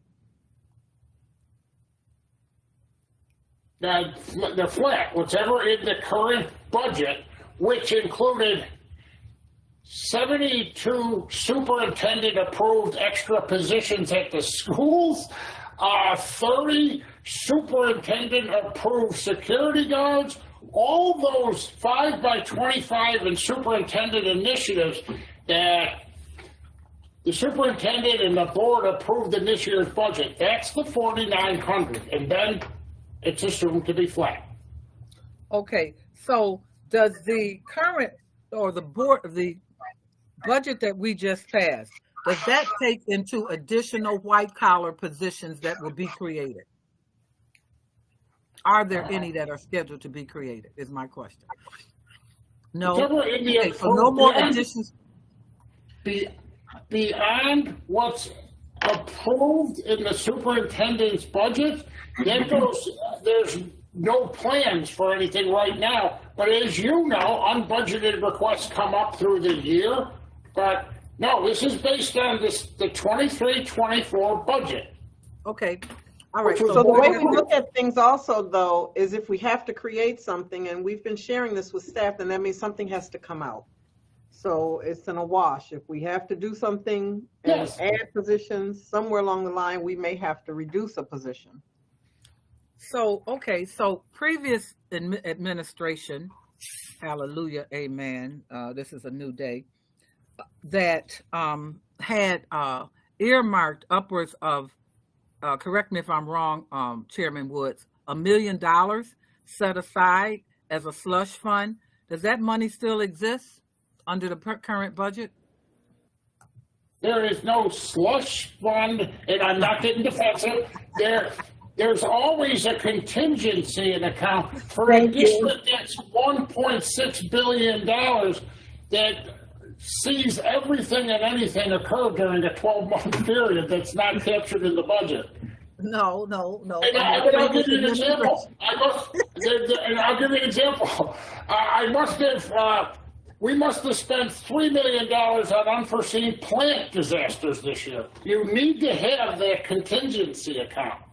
Now, they're flat. Whatever in the current budget, which included 72 superintendent-approved extra positions at the schools, 30 superintendent-approved security guards, all those 5 by 25 and superintendent initiatives that the superintendent and the board approved in this year's budget. That's the 4,900, and then it's assumed to be flat. Okay, so does the current or the board, the budget that we just passed, does that take into additional white collar positions that will be created? Are there any that are scheduled to be created is my question. No, okay, so no more additions. Beyond what's approved in the superintendent's budget, there's no plans for anything right now. But as you know, unbudgeted requests come up through the year. But no, this is based on the 23-24 budget. Okay. All right. So the way we look at things also, though, is if we have to create something, and we've been sharing this with staff, then that means something has to come out. So it's in a wash. If we have to do something and add positions, somewhere along the line, we may have to reduce a position. So, okay, so previous administration, hallelujah, amen, this is a new day, that had earmarked upwards of, correct me if I'm wrong, Chairman Woods, $1 million set aside as a slush fund. Does that money still exist under the current budget? There is no slush fund, and I'm not getting defensive. There's always a contingency in account for a district that's $1.6 billion that sees everything and anything occur during a 12-month period that's not captured in the budget. No. And I'll give you an example. We must have spent $3 million on unforeseen plant disasters this year. You need to have that contingency account.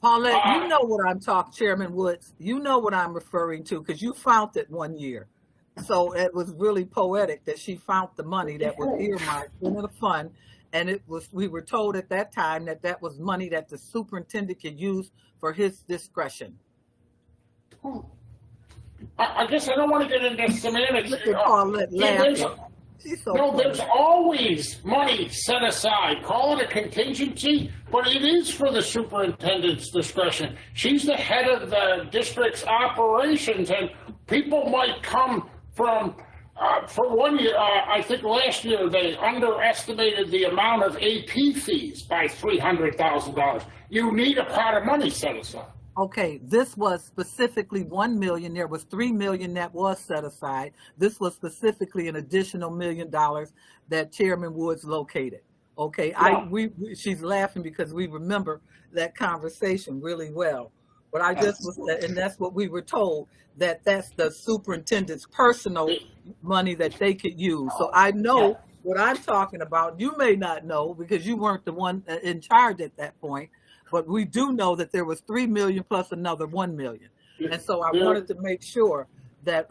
Paulette, you know what I'm talking, Chairman Woods. You know what I'm referring to because you found it one year. So it was really poetic that she found the money that was earmarked in the fund. And we were told at that time that was money that the superintendent could use for his discretion. I guess I don't want to get into semantics. Look at Paulette laughing. She's so funny. There's always money set aside. Call it a contingency, but it is for the superintendent's discretion. She's the head of the district's operations, and people might come from, for 1 year, I think last year they underestimated the amount of AP fees by $300,000. You need a pot of money set aside. Okay, this was specifically 1 million. There was 3 million that was set aside. This was specifically an additional $1 million that Chairman Woods located. Okay, yeah. She's laughing because we remember that conversation really well. But I just was, and that's what we were told, that's the superintendent's personal money that they could use. So I know what I'm talking about. You may not know because you weren't the one in charge at that point. But we do know that there was 3 million plus another 1 million. And so I wanted to make sure that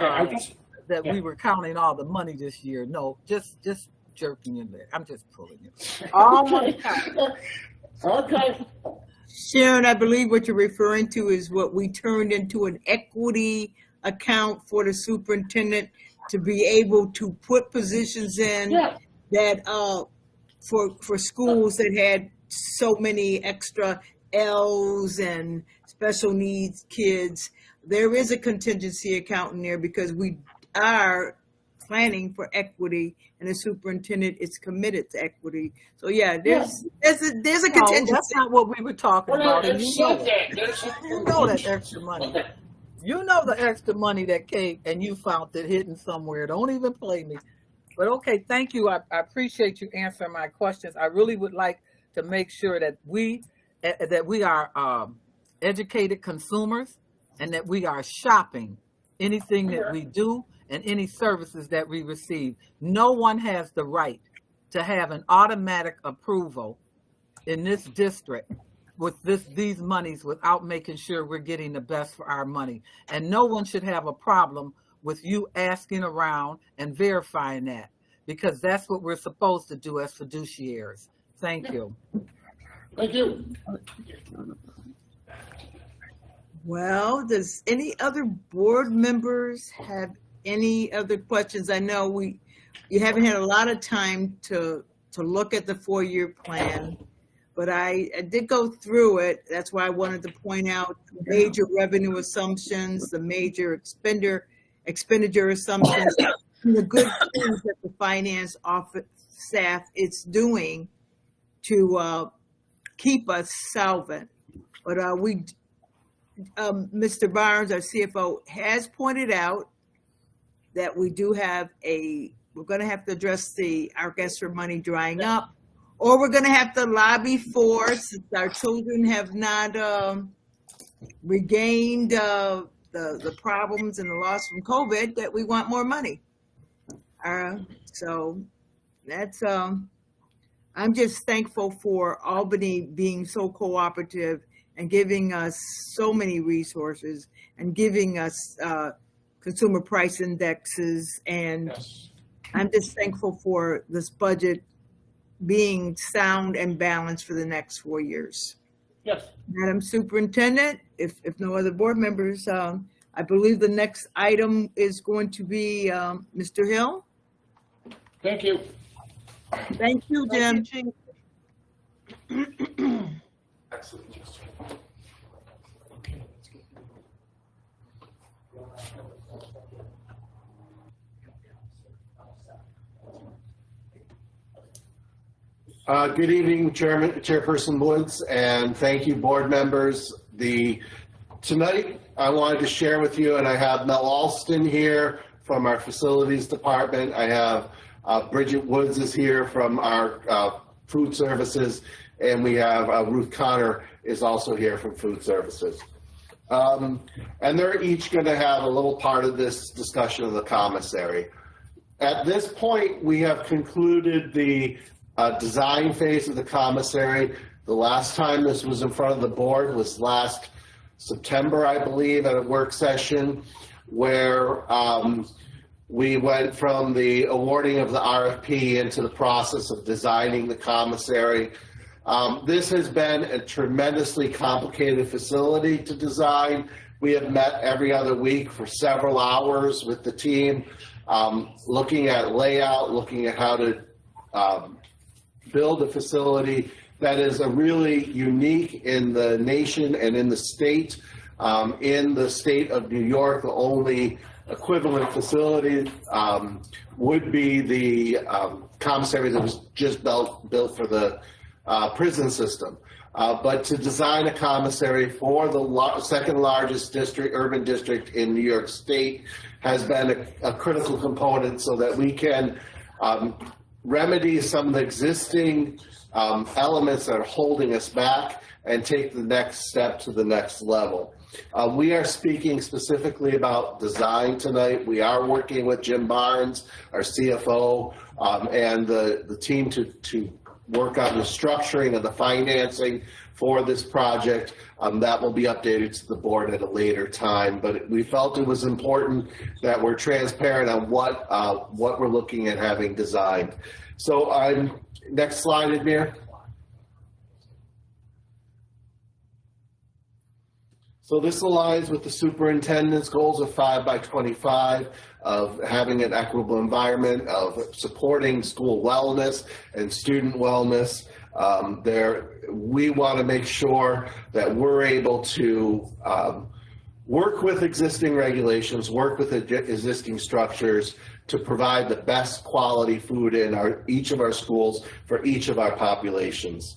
we were counting all the money this year. No, just jerking in there. I'm just pulling it. Okay. Sharon, I believe what you're referring to is what we turned into an equity account for the superintendent to be able to put positions in that for schools that had so many extra L's and special needs kids. There is a contingency account in there because we are planning for equity and the superintendent is committed to equity. So yeah, there's a contingency. No, that's not what we were talking about. And you know that extra money. You know the extra money that came and you found it hidden somewhere. Don't even play me. But okay, thank you. I appreciate you answering my questions. I really would like to make sure that we are educated consumers and that we are shopping anything that we do and any services that we receive. No one has the right to have an automatic approval in this district with these monies without making sure we're getting the best for our money. And no one should have a problem with you asking around and verifying that, because that's what we're supposed to do as fiduciaries. Thank you. Thank you. Well, does any other board members have any other questions? I know you haven't had a lot of time to look at the 4-year plan, but I did go through it. That's why I wanted to point out the major revenue assumptions, the major expenditure assumptions, and the good things that the finance office staff is doing to keep us solvent. But Mr. Barnes, our CFO, has pointed out that we do have we're going to have to address the ARC-ESSER money drying up, or we're going to have to lobby for, since our children have not regained the problems and the loss from COVID, that we want more money. So that's, I'm just thankful for Albany being so cooperative and giving us so many resources and giving us consumer price indexes. And I'm just thankful for this budget being sound and balanced for the next 4 years. Yes. Madam Superintendent, if no other board members, I believe the next item is going to be Mr. Hill. Thank you. Thank you, Jim. Excellent. Good evening, Chairperson Woods, and thank you, board members. Tonight, I wanted to share with you, and I have Mel Alston here from our facilities department. I have Bridget Woods is here from our food services, and we have Ruth Connor is also here from food services. And they're each going to have a little part of this discussion of the commissary. At this point, we have concluded the design phase of the commissary. The last time this was in front of the board was last September, I believe, at a work session where we went from the awarding of the RFP into the process of designing the commissary. This has been a tremendously complicated facility to design. We have met every other week for several hours with the team, looking at layout, looking at how to build a facility that is a really unique in the nation and in the state. In the state of New York, the only equivalent facility would be the commissary that was just built for the prison system. But to design a commissary for the second largest urban district in New York State has been a critical component so that we can remedy some of the existing elements that are holding us back and take the next step to the next level. We are speaking specifically about design tonight. We are working with Jim Barnes, our CFO, and the team to work on the structuring and the financing for this project. That will be updated to the board at a later time, but we felt it was important that we're transparent on what we're looking at having designed. So next slide, Admir. So this aligns with the superintendent's goals of 5 by 25, of having an equitable environment, of supporting school wellness and student wellness. We want to make sure that we're able to work with existing regulations, work with existing structures to provide the best quality food in each of our schools for each of our populations.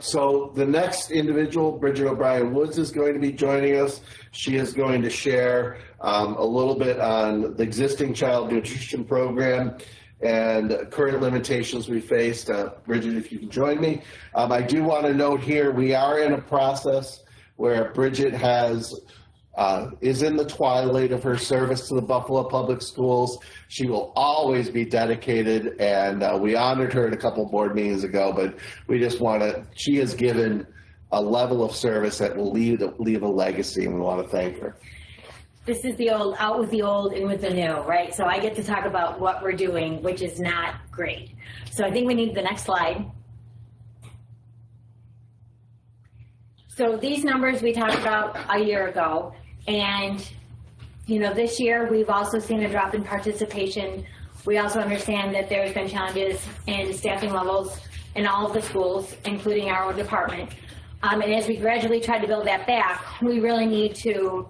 So the next individual, Bridget O'Brien Woods, is going to be joining us. She is going to share a little bit on the existing child nutrition program and current limitations we faced. Bridget, if you can join me. I do want to note here, we are in a process where Bridget is in the twilight of her service to the Buffalo Public Schools. She will always be dedicated, and we honored her at a couple board meetings ago, but we just she has given a level of service that will leave a legacy, and we want to thank her. This is the old, out with the old, in with the new, right? So I get to talk about what we're doing, which is not great. So I think we need the next slide. So these numbers we talked about a year ago, and this year we've also seen a drop in participation. We also understand that there's been challenges in staffing levels in all of the schools, including our own department. And as we gradually try to build that back, we really need to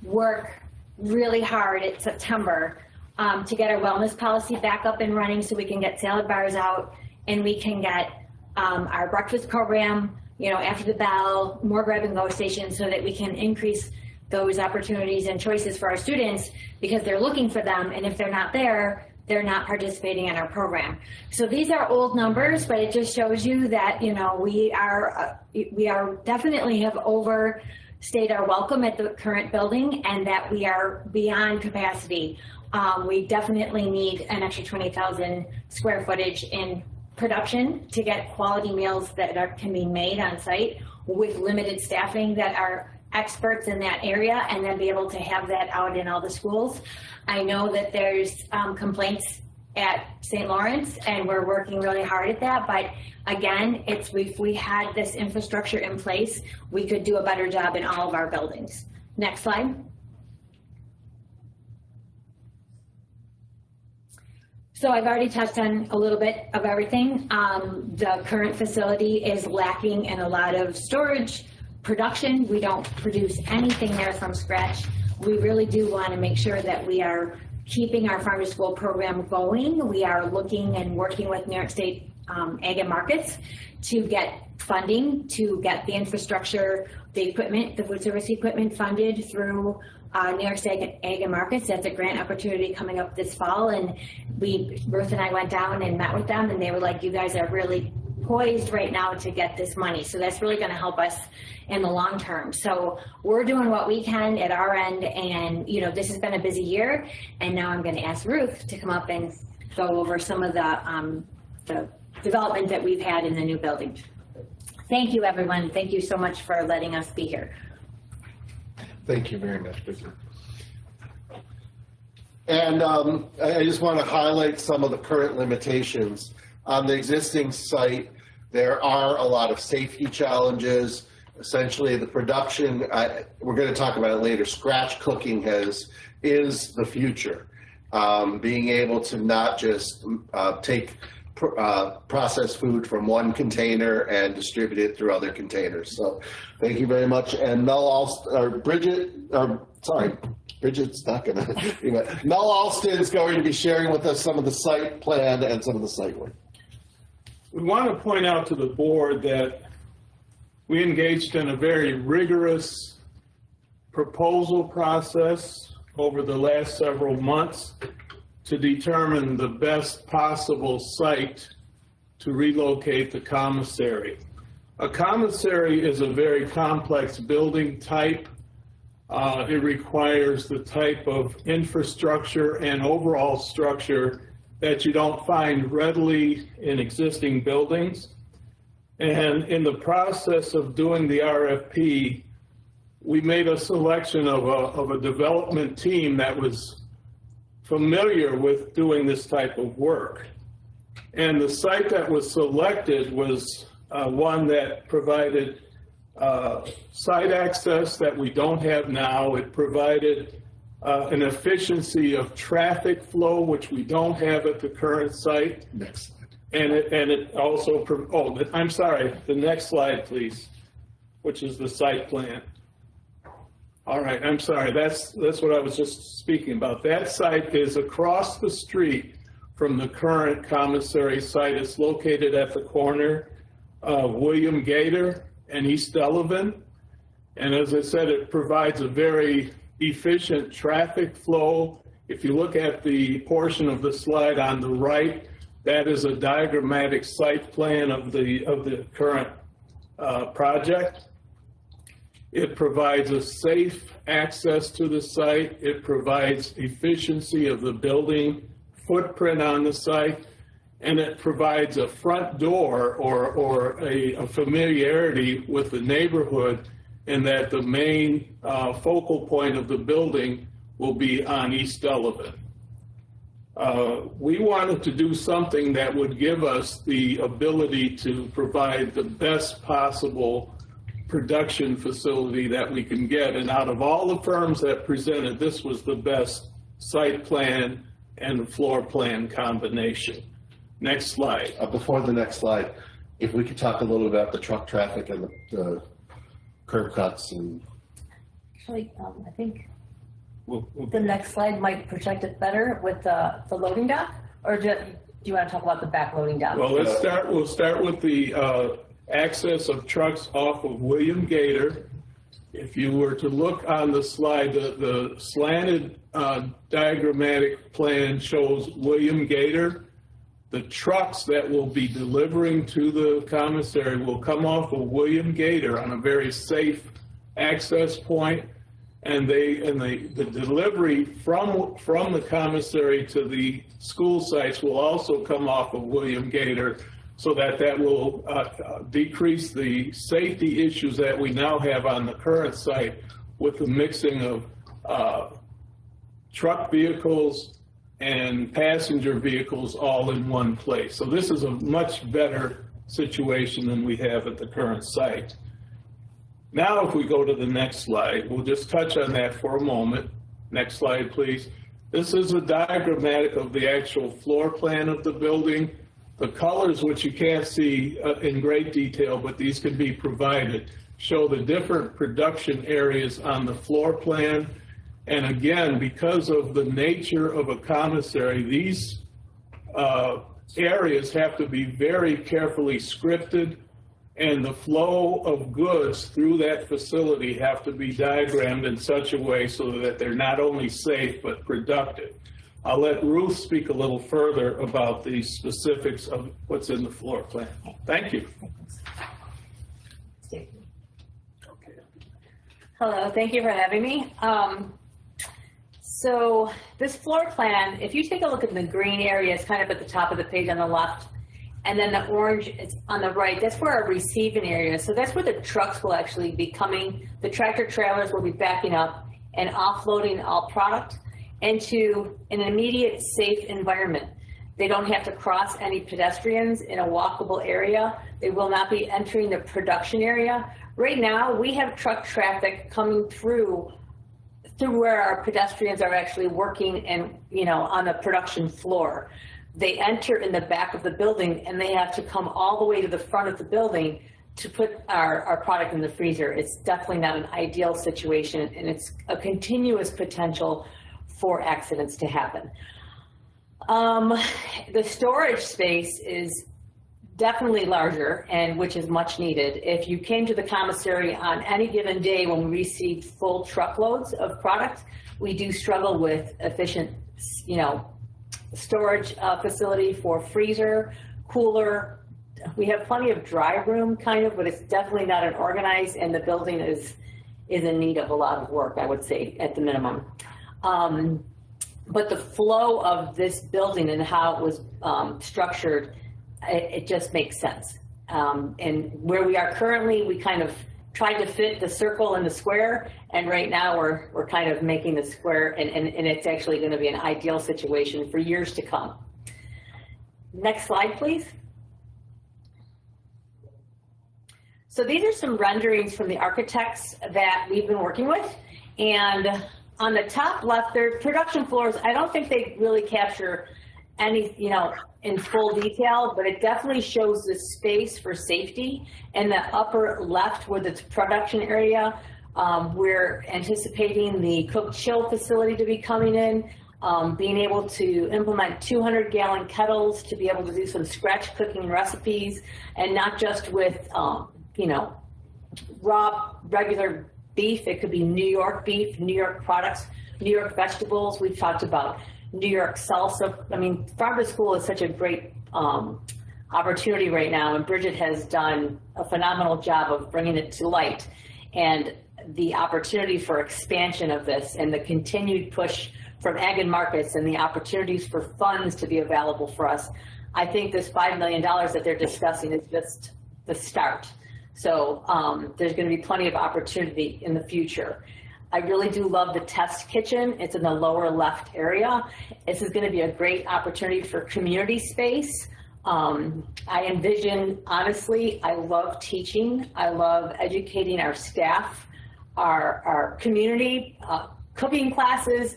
work really hard at September to get our wellness policy back up and running so we can get salad bars out and we can get our breakfast program, after the bell, more grab and go stations so that we can increase those opportunities and choices for our students because they're looking for them, and if they're not there, they're not participating in our program. So these are old numbers, but it just shows you that we are definitely have overstayed our welcome at the current building, and that we are beyond capacity. We definitely need an extra 20,000 square footage in production to get quality meals that can be made on site with limited staffing that are experts in that area, and then be able to have that out in all the schools. I know that there's complaints at St. Lawrence, and we're working really hard at that, but again, if we had this infrastructure in place, we could do a better job in all of our buildings. Next slide. So I've already touched on a little bit of everything. The current facility is lacking in a lot of storage, production. We don't produce anything there from scratch. We really do want to make sure that we are keeping our farm to school program going. We are looking and working with New York State Ag and Markets to get funding, to get the infrastructure, the equipment, the food service equipment funded through New York State Ag and Markets. That's a grant opportunity coming up this fall. And Ruth and I went down and met with them, and they were like, you guys are really poised right now to get this money. So that's really going to help us in the long term. So we're doing what we can at our end. And, you know, this has been a busy year. And now I'm going to ask Ruth to come up and go over some of the development that we've had in the new building. Thank you, everyone. Thank you so much for letting us be here. Thank you very much, Bridget. And I just want to highlight some of the current limitations. On the existing site, there are a lot of safety challenges. Essentially, the production, we're going to talk about it later, scratch cooking is the future. Being able to not just take processed food from one container and distribute it through other containers. So thank you very much. And Bridget's not going to. Mel Alston is going to be sharing with us some of the site plan and some of the site work. We want to point out to the board that we engaged in a very rigorous proposal process over the last several months to determine the best possible site to relocate the commissary. A commissary is a very complex building type. It requires the type of infrastructure and overall structure that you don't find readily in existing buildings. And in the process of doing the RFP, we made a selection of a development team that was familiar with doing this type of work. And the site that was selected was one that provided site access that we don't have now. It provided an efficiency of traffic flow, which we don't have at the current site. Next slide. And it also, I'm sorry, the next slide, please, which is the site plan. All right, I'm sorry, that's what I was just speaking about. That site is across the street from the current commissary site. It's located at the corner of William Gator and East Delavan. And as I said, it provides a very efficient traffic flow. If you look at the portion of the slide on the right, that is a diagrammatic site plan of the current project. It provides a safe access to the site. It provides efficiency of the building footprint on the site, and it provides a front door or a familiarity with the neighborhood in that the main focal point of the building will be on East Delavan. We wanted to do something that would give us the ability to provide the best possible production facility that we can get. And out of all the firms that presented, this was the best site plan and floor plan combination. Next slide. Before the next slide, if we could talk a little about the truck traffic and the curb cuts. And actually, I think the next slide might project it better with the loading dock, or do you want to talk about the back loading dock? Well, we'll start with the access of trucks off of William Gator. If you were to look on the slide, the slanted diagrammatic plan shows William Gator. The trucks that will be delivering to the commissary will come off of William Gator on a very safe access point, and the delivery from the commissary to the school sites will also come off of William Gator, so that will decrease the safety issues that we now have on the current site with the mixing of truck vehicles and passenger vehicles all in one place. So this is a much better situation than we have at the current site. Now, if we go to the next slide, we'll just touch on that for a moment. Next slide, please. This is a diagrammatic of the actual floor plan of the building. The colors, which you can't see in great detail, but these can be provided, show the different production areas on the floor plan. And again, because of the nature of a commissary, these areas have to be very carefully scripted, and the flow of goods through that facility have to be diagrammed in such a way so that they're not only safe but productive. I'll let Ruth speak a little further about the specifics of what's in the floor plan. Thank you. Hello, thank you for having me. So this floor plan, if you take a look at the green area, it's kind of at the top of the page on the left, and then the orange is on the right. That's where our receiving area is. So that's where the trucks will actually be coming. The tractor trailers will be backing up and offloading all product into an immediate safe environment. They don't have to cross any pedestrians in a walkable area. They will not be entering the production area. Right now, we have truck traffic coming through where our pedestrians are actually working and, you know, on the production floor. They enter in the back of the building and they have to come all the way to the front of the building to put our product in the freezer. It's definitely not an ideal situation, and it's a continuous potential for accidents to happen. The storage space is definitely larger, and which is much needed. If you came to the commissary on any given day when we received full truckloads of product, we do struggle with efficient, you know, storage facility for freezer, cooler. We have plenty of dry room kind of, but it's definitely not an organized, and the building is in need of a lot of work, I would say, at the minimum. But the flow of this building and how it was structured, it just makes sense. And where we are currently, we kind of tried to fit the circle in the square, and right now we're kind of making the square, and it's actually going to be an ideal situation for years to come. Next slide, please. So these are some renderings from the architects that we've been working with, and on the top left, they're production floors. I don't think they really capture any, you know, in full detail, but it definitely shows the space for safety. In the upper left, where the production area, we're anticipating the cook chill facility to be coming in, being able to implement 200-gallon kettles to be able to do some scratch cooking recipes, and not just with, you know, raw, regular beef. It could be New York beef, New York products, New York vegetables. We've talked about New York salsa. I mean, Farm to School is such a great opportunity right now, and Bridget has done a phenomenal job of bringing it to light. And the opportunity for expansion of this and the continued push from ag and markets and the opportunities for funds to be available for us, I think this $5 million that they're discussing is just the start. So there's going to be plenty of opportunity in the future. I really do love the test kitchen. It's in the lower left area. This is going to be a great opportunity for community space. I envision, honestly, I love teaching. I love educating our staff, our community, cooking classes,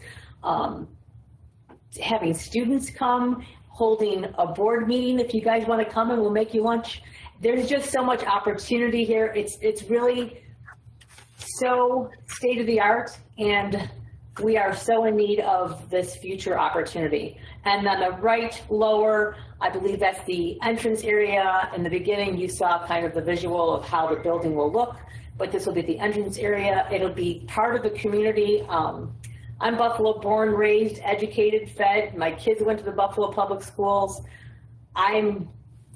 having students come, holding a board meeting if you guys want to come and we'll make you lunch. There's just so much opportunity here. It's really so state of the art, and we are so in need of this future opportunity. And on the right lower, I believe that's the entrance area. In the beginning, you saw kind of the visual of how the building will look, but this will be the entrance area. It'll be part of the community. I'm Buffalo born, raised, educated, fed. My kids went to the Buffalo Public Schools. I'm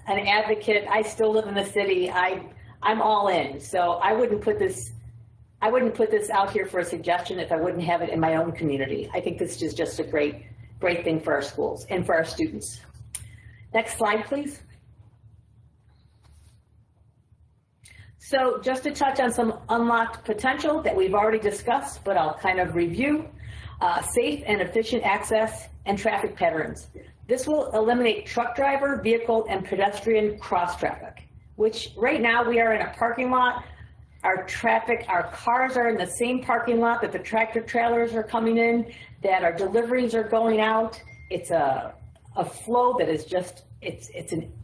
an advocate. I still live in the city. I'm all in. So I wouldn't put this out here for a suggestion if I wouldn't have it in my own community. I think this is just a great thing for our schools and for our students. Next slide, please. So just to touch on some unlocked potential that we've already discussed, but I'll kind of review. Safe and efficient access and traffic patterns. This will eliminate truck driver, vehicle, and pedestrian cross traffic, which right now we are in a parking lot. Our cars are in the same parking lot that the tractor trailers are coming in, that our deliveries are going out. It's a flow that is just, it's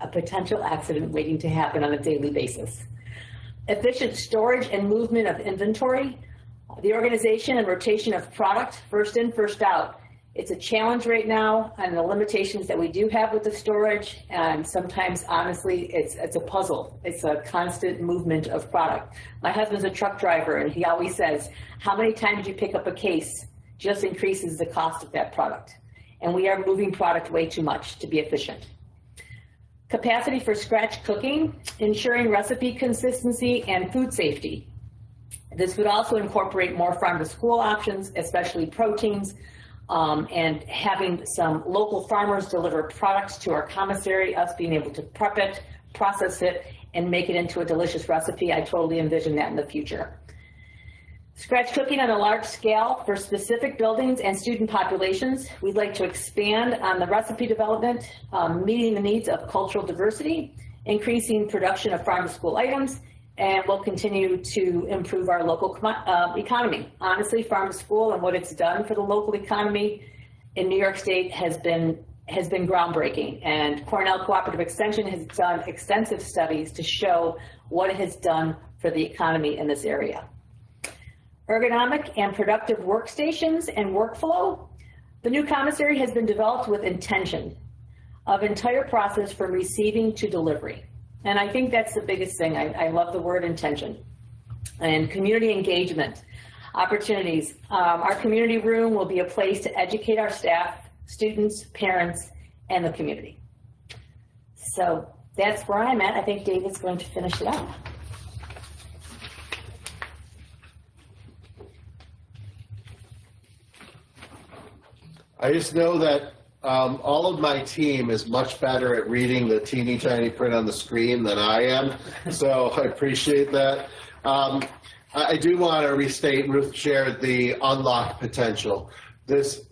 a potential accident waiting to happen on a daily basis. efficient storage and movement of inventory, the organization and rotation of product, first in, first out. It's a challenge right now and the limitations that we do have with the storage, and sometimes, honestly, it's a puzzle. It's a constant movement of product. My husband's a truck driver, and he always says, how many times you pick up a case just increases the cost of that product. And we are moving product way too much to be efficient. Capacity for scratch cooking, ensuring recipe consistency and food safety. This would also incorporate more farm to school options, especially proteins, and having some local farmers deliver products to our commissary, us being able to prep it, process it, and make it into a delicious recipe. I totally envision that in the future. Scratch cooking on a large scale for specific buildings and student populations. We'd like to expand on the recipe development, meeting the needs of cultural diversity, increasing production of farm to school items, and we'll continue to improve our local economy. Honestly, farm to school and what it's done for the local economy in New York State has been groundbreaking. And Cornell Cooperative Extension has done extensive studies to show what it has done for the economy in this area. Ergonomic and productive workstations and workflow. The new commissary has been developed with intention of entire process from receiving to delivery. And I think that's the biggest thing. I love the word intention. And community engagement opportunities. Our community room will be a place to educate our staff, students, parents, and the community. So that's where I'm at. I think David's going to finish it up. I just know that all of my team is much better at reading the teeny tiny print on the screen than I am, so I appreciate that. I do want to restate, Ruth shared the unlocked potential. This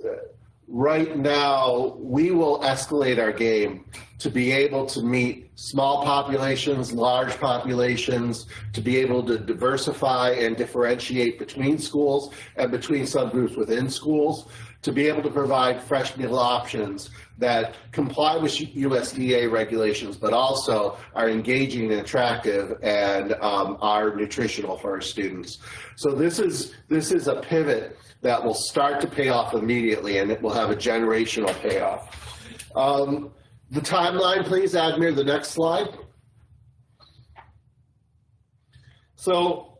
right now, we will escalate our game to be able to meet small populations, large populations, to be able to diversify and differentiate between schools and between subgroups within schools, to be able to provide fresh meal options that comply with USDA regulations, but also are engaging and attractive and are nutritional for our students. So this is a pivot that will start to pay off immediately, and it will have a generational payoff. The timeline, please, Admir, the next slide. So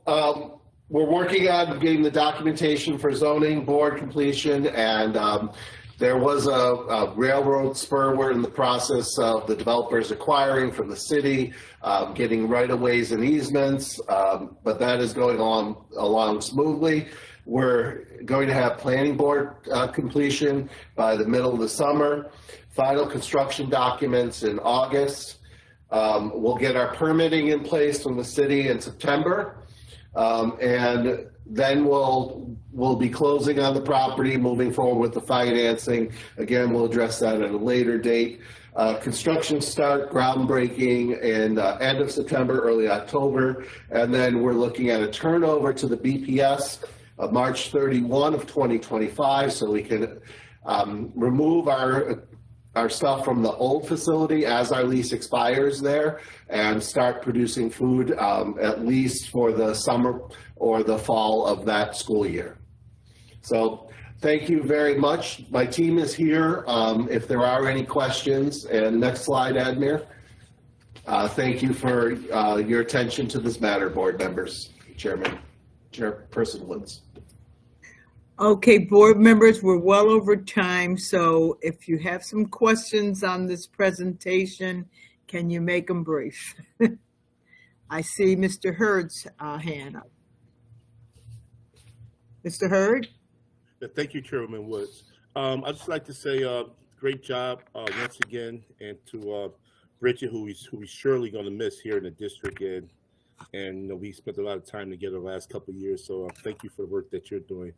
we're working on getting the documentation for zoning board completion, and there was a railroad spur. We're in the process of the developers acquiring from the city, getting right-of-ways and easements, but that is going along smoothly. We're going to have planning board completion by the middle of the summer, final construction documents in August. We'll get our permitting in place from the city in September. And then we'll be closing on the property, moving forward with the financing. Again, we'll address that at a later date. Construction start, groundbreaking in end of September, early October. And then we're looking at a turnover to the BPS of March 31 of 2025, so we can remove our stuff from the old facility as our lease expires there and start producing food at least for the summer or the fall of that school year. So thank you very much. My team is here if there are any questions. And next slide, Admir. Thank you for your attention to this matter, board members, Chairperson Woods. Okay, board members, we're well over time, so if you have some questions on this presentation, can you make them brief? I see Mr. Hurd's hand up. Mr. Hurd? Thank you, Chairwoman Woods. I'd just like to say great job once again, and to Bridget, who we surely going to miss here in the district, and you know, we spent a lot of time together the last couple of years, so thank you for the work that you're doing.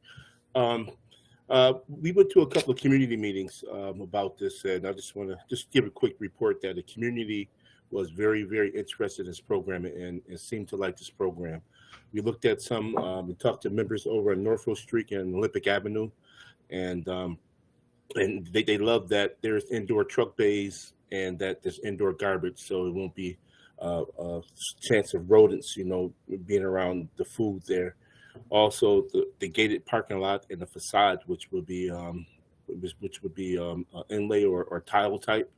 We went to a couple of community meetings about this, and I just want to give a quick report that the community was very, very interested in this program and seemed to like this program. We looked at some, we talked to members over on Norfolk Street and Olympic Avenue, and they love that there's indoor truck bays and that there's indoor garbage, so it won't be chance of rodents, being around the food there. Also, the gated parking lot and the facade, which would be inlay or tile type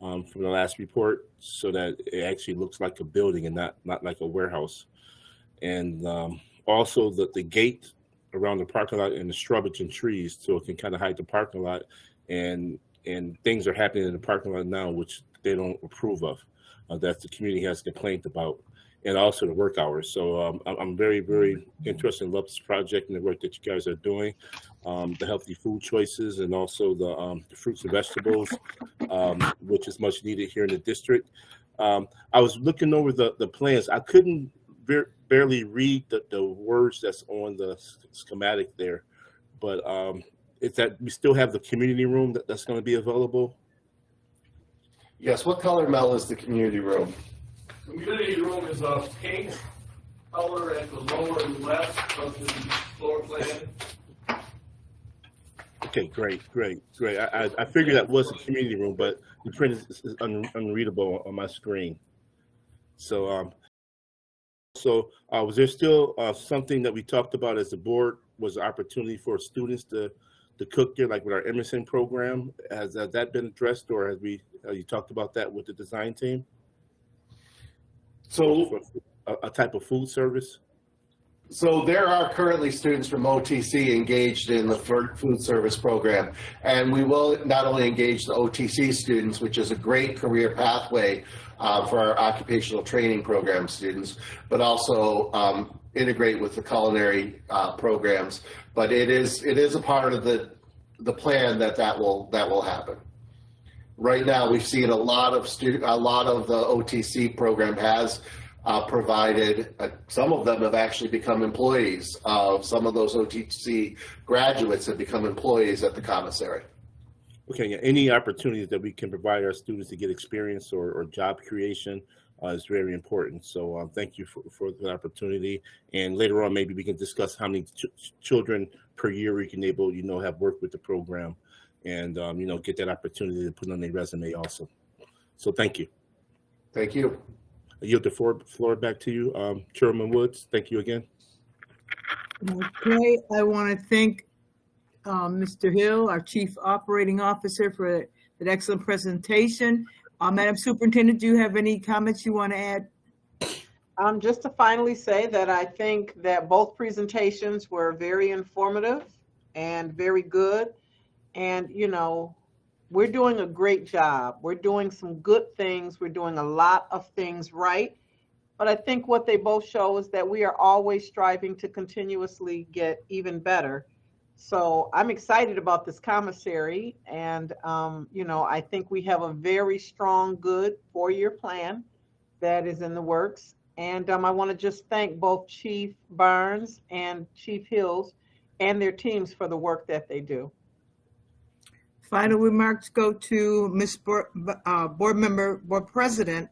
from the last report, so that it actually looks like a building and not like a warehouse. And also the gate around the parking lot and the shrubage and trees, so it can kind of hide the parking lot. And things are happening in the parking lot now which they don't approve of, that the community has complained about, and also the work hours. So I'm very, very interested and love this project and the work that you guys are doing, the healthy food choices, and also the fruits and vegetables, which is much needed here in the district. I was looking over the plans. I couldn't barely read the words that's on the schematic there, but is that we still have the community room that's going to be available? Yes, what color, Mel, is the community room? Community room is a pink color at the lower left of the floor plan. Okay, great. I figured that was a community room, but the print is unreadable on my screen. So, was there still something that we talked about as the board was an opportunity for students to cook there, like with our Emerson program? Has that been addressed, or have you talked about that with the design team? So a type of food service? So there are currently students from OTC engaged in the food service program, and we will not only engage the OTC students, which is a great career pathway for our occupational training program students, but also integrate with the culinary programs. But it is a part of the plan that will happen. Right now, we've seen a lot of the OTC program has provided, some of them have actually become employees. Some of those OTC graduates have become employees at the commissary. Okay, yeah, any opportunities that we can provide our students to get experience or job creation is very important. So thank you for the opportunity. And later on, maybe we can discuss how many children per year we can have worked with the program, and get that opportunity to put on their resume also. So thank you. Thank you. I yield the floor back to you, Chairman Woods. Thank you again. Okay, I want to thank Mr. Hill, our Chief Operating Officer, for that excellent presentation. Madam Superintendent, do you have any comments you want to add? Just to finally say that I think that both presentations were very informative and very good. And, we're doing a great job. We're doing some good things. We're doing a lot of things right. But I think what they both show is that we are always striving to continuously get even better. So I'm excited about this commissary. And, I think we have a very strong, good 4-year plan that is in the works. And I want to just thank both Chief Barnes and Chief Hills and their teams for the work that they do. Final remarks go to Ms. Board President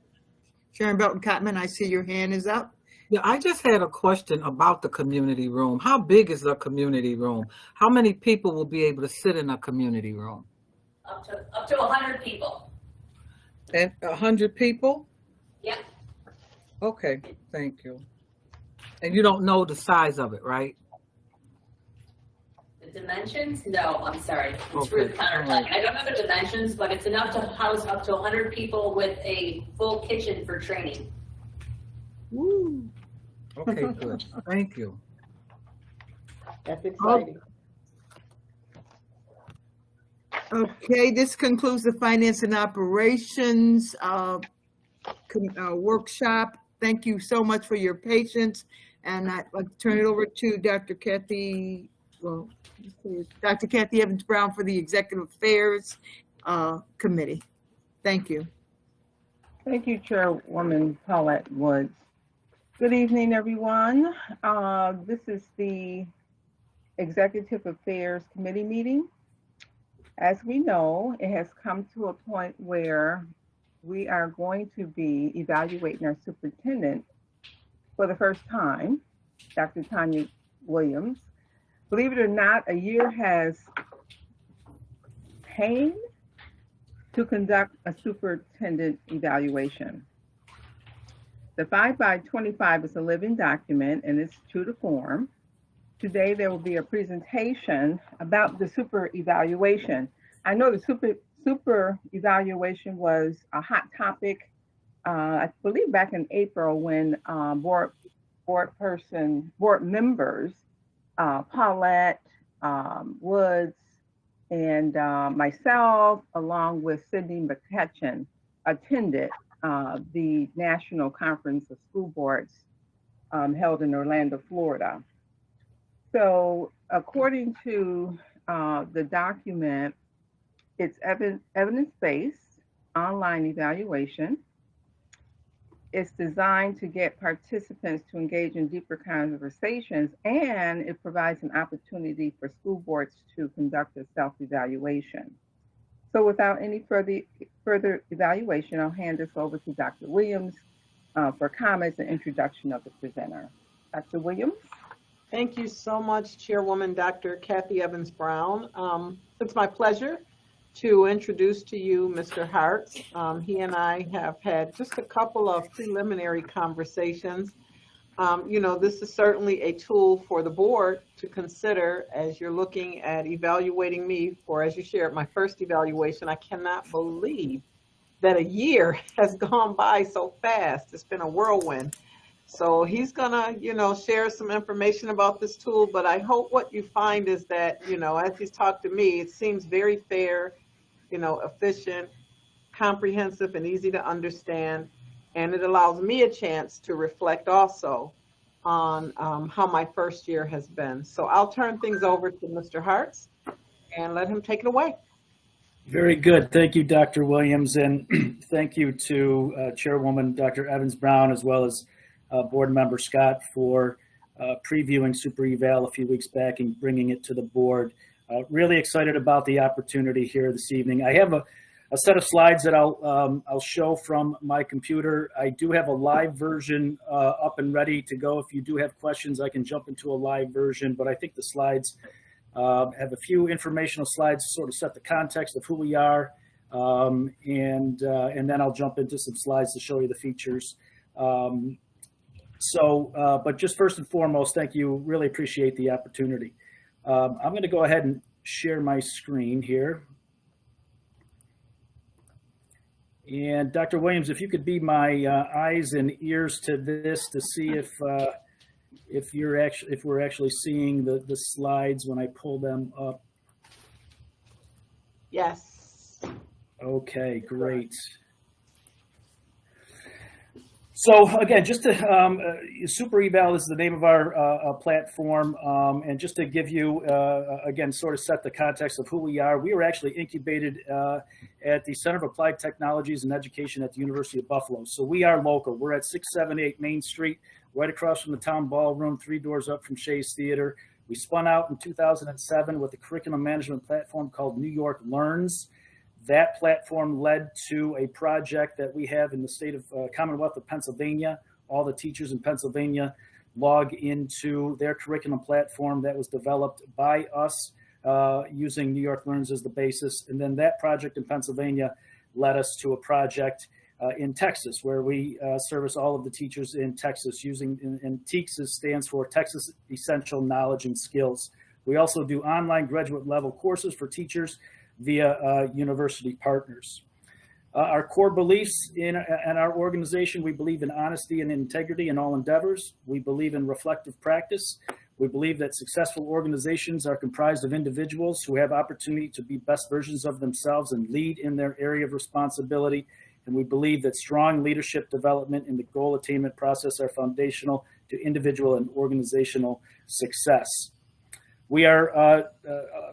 Sharon Belton Cotman. I see your hand is up. Yeah, I just had a question about the community room. How big is the community room? How many people will be able to sit in a community room? Up to 100 people. And 100 people? Yeah. Okay, thank you. And you don't know the size of it, right? The dimensions? No, I'm sorry. It's Okay. Ruth Countertop. I don't know the dimensions, but it's enough to house up to 100 people with a full kitchen for training. Woo. Okay, good. Thank you. That's exciting. Okay, this concludes the Finance and Operations workshop. Thank you so much for your patience. And I'd like to turn it over to Dr. Kathy Evans-Brown for the Executive Affairs Committee. Thank you. Thank you, Chairwoman Paulette Woods. Good evening, everyone. This is the Executive Affairs Committee meeting. As we know, it has come to a point where we are going to be evaluating our superintendent for the first time, Dr. Tanya Williams. Believe it or not, a year has paid to conduct a superintendent evaluation. The 5x25 is a living document and it's true to form. Today, there will be a presentation about the super evaluation. I know the super evaluation was a hot topic, I believe back in April when board members, Paulette, Woods, and myself, along with Cindy McCutcheon, attended the National Conference of School Boards held in Orlando, Florida. So according to the document, it's evidence-based online evaluation. It's designed to get participants to engage in deeper conversations, and it provides an opportunity for school boards to conduct a self-evaluation. So without any further evaluation, I'll hand this over to Dr. Williams for comments and introduction of the presenter. Dr. Williams? Thank you so much, Chairwoman Dr. Kathy Evans Brown. It's my pleasure to introduce to you Mr. Hart. He and I have had just a couple of preliminary conversations. You know, this is certainly a tool for the board to consider as you're looking at evaluating me for, as you shared, my first evaluation. I cannot believe that a year has gone by so fast. It's been a whirlwind. So he's gonna, you know, share some information about this tool, but I hope what you find is that, you know, as he's talked to me, it seems very fair, you know, efficient, comprehensive, and easy to understand. And it allows me a chance to reflect also on how my first year has been. So I'll turn things over to Mr. Hartz and let him take it away. Very good. Thank you, Dr. Williams, and thank you to Chairwoman Dr. Evans Brown, as well as Board Member Scott for previewing Super Eval a few weeks back and bringing it to the board. Really excited about the opportunity here this evening. I have a set of slides that I'll show from my computer. I do have a live version up and ready to go. If you do have questions, I can jump into a live version, but I think the slides have a few informational slides to sort of set the context of who we are, and then I'll jump into some slides to show you the features. But just first and foremost, thank you. Really appreciate the opportunity. I'm going to go ahead and share my screen here. And Dr. Williams, if you could be my eyes and ears to this to see if we're actually seeing the slides when I pull them up. Yes. Okay, great. So again, just to Super Eval is the name of our platform, and just to give you again sort of set the context of who we are. We were actually incubated at the Center of Applied Technologies and Education at the University of Buffalo. So we are local. We're at 678 Main Street, right across from the town ballroom, 3 doors up from Shays Theater. We spun out in 2007 with a curriculum management platform called New York Learns. That platform led to a project that we have in the state of Commonwealth of Pennsylvania. All the teachers in Pennsylvania log into their curriculum platform that was developed by us using New York Learns as the basis. And then that project in Pennsylvania led us to a project in Texas, where we service all of the teachers in Texas using, and TEKS stands for Texas Essential Knowledge and Skills. We also do online graduate level courses for teachers via university partners. Our core beliefs in our organization: we believe in honesty and integrity in all endeavors. We believe in reflective practice. We believe that successful organizations are comprised of individuals who have opportunity to be best versions of themselves and lead in their area of responsibility. And we believe that strong leadership development and the goal attainment process are foundational to individual and organizational success. We are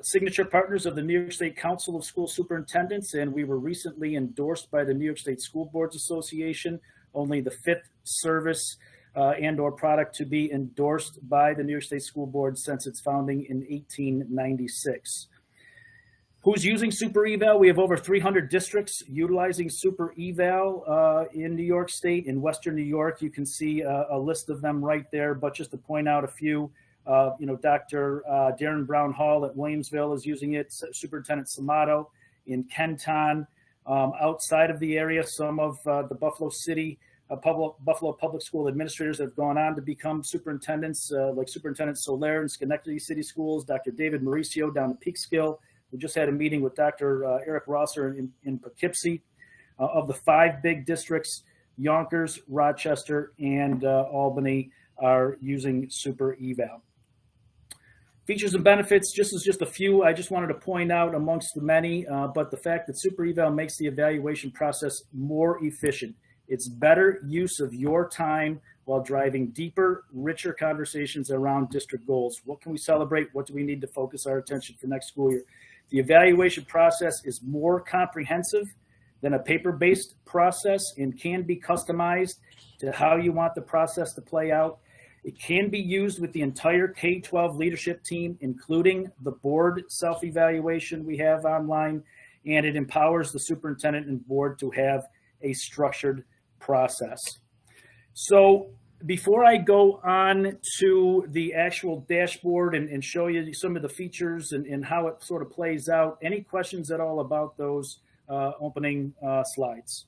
signature partners of the New York State Council of School Superintendents, and we were recently endorsed by the New York State School Boards Association, only the 5th service and or product to be endorsed by the New York State School Board since its founding in 1896. Who's using Super Eval? We have over 300 districts utilizing Super Eval in New York State. In Western New York, you can see a list of them right there, but just to point out a few, Dr. Darren Brown Hall at Williamsville is using it. Superintendent Samato in Kenton. Outside of the area, some of the Buffalo City Buffalo Public School administrators that have gone on to become superintendents, like Superintendent Soler in Schenectady City Schools, Dr. David Mauricio down in Peekskill. We just had a meeting with Dr. Eric Rosser in Poughkeepsie. Of the 5 big districts, Yonkers, Rochester, and Albany are using Super Eval. Features and benefits, just a few I just wanted to point out amongst the many, but the fact that Super Eval makes the evaluation process more efficient. It's better use of your time while driving deeper, richer conversations around district goals. What can we celebrate? What do we need to focus our attention for next school year? The evaluation process is more comprehensive than a paper-based process and can be customized to how you want the process to play out. It can be used with the entire K-12 leadership team, including the board self-evaluation we have online, and it empowers the superintendent and board to have a structured process. So before I go on to the actual dashboard and show you some of the features and how it sort of plays out, any questions at all about those opening slides?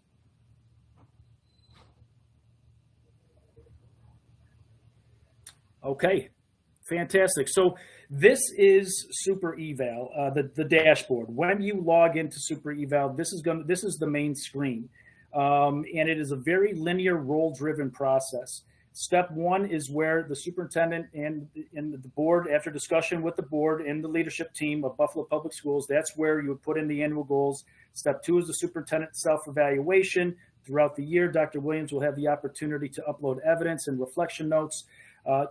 Okay, fantastic. So this is Super Eval, the dashboard. When you log into Super Eval, this is the main screen, and it is a very linear, role-driven process. Step 1 is where the superintendent and the board, after discussion with the board and the leadership team of Buffalo Public Schools, that's where you would put in the annual goals. Step 2 is the superintendent self-evaluation. Throughout the year, Dr. Williams will have the opportunity to upload evidence and reflection notes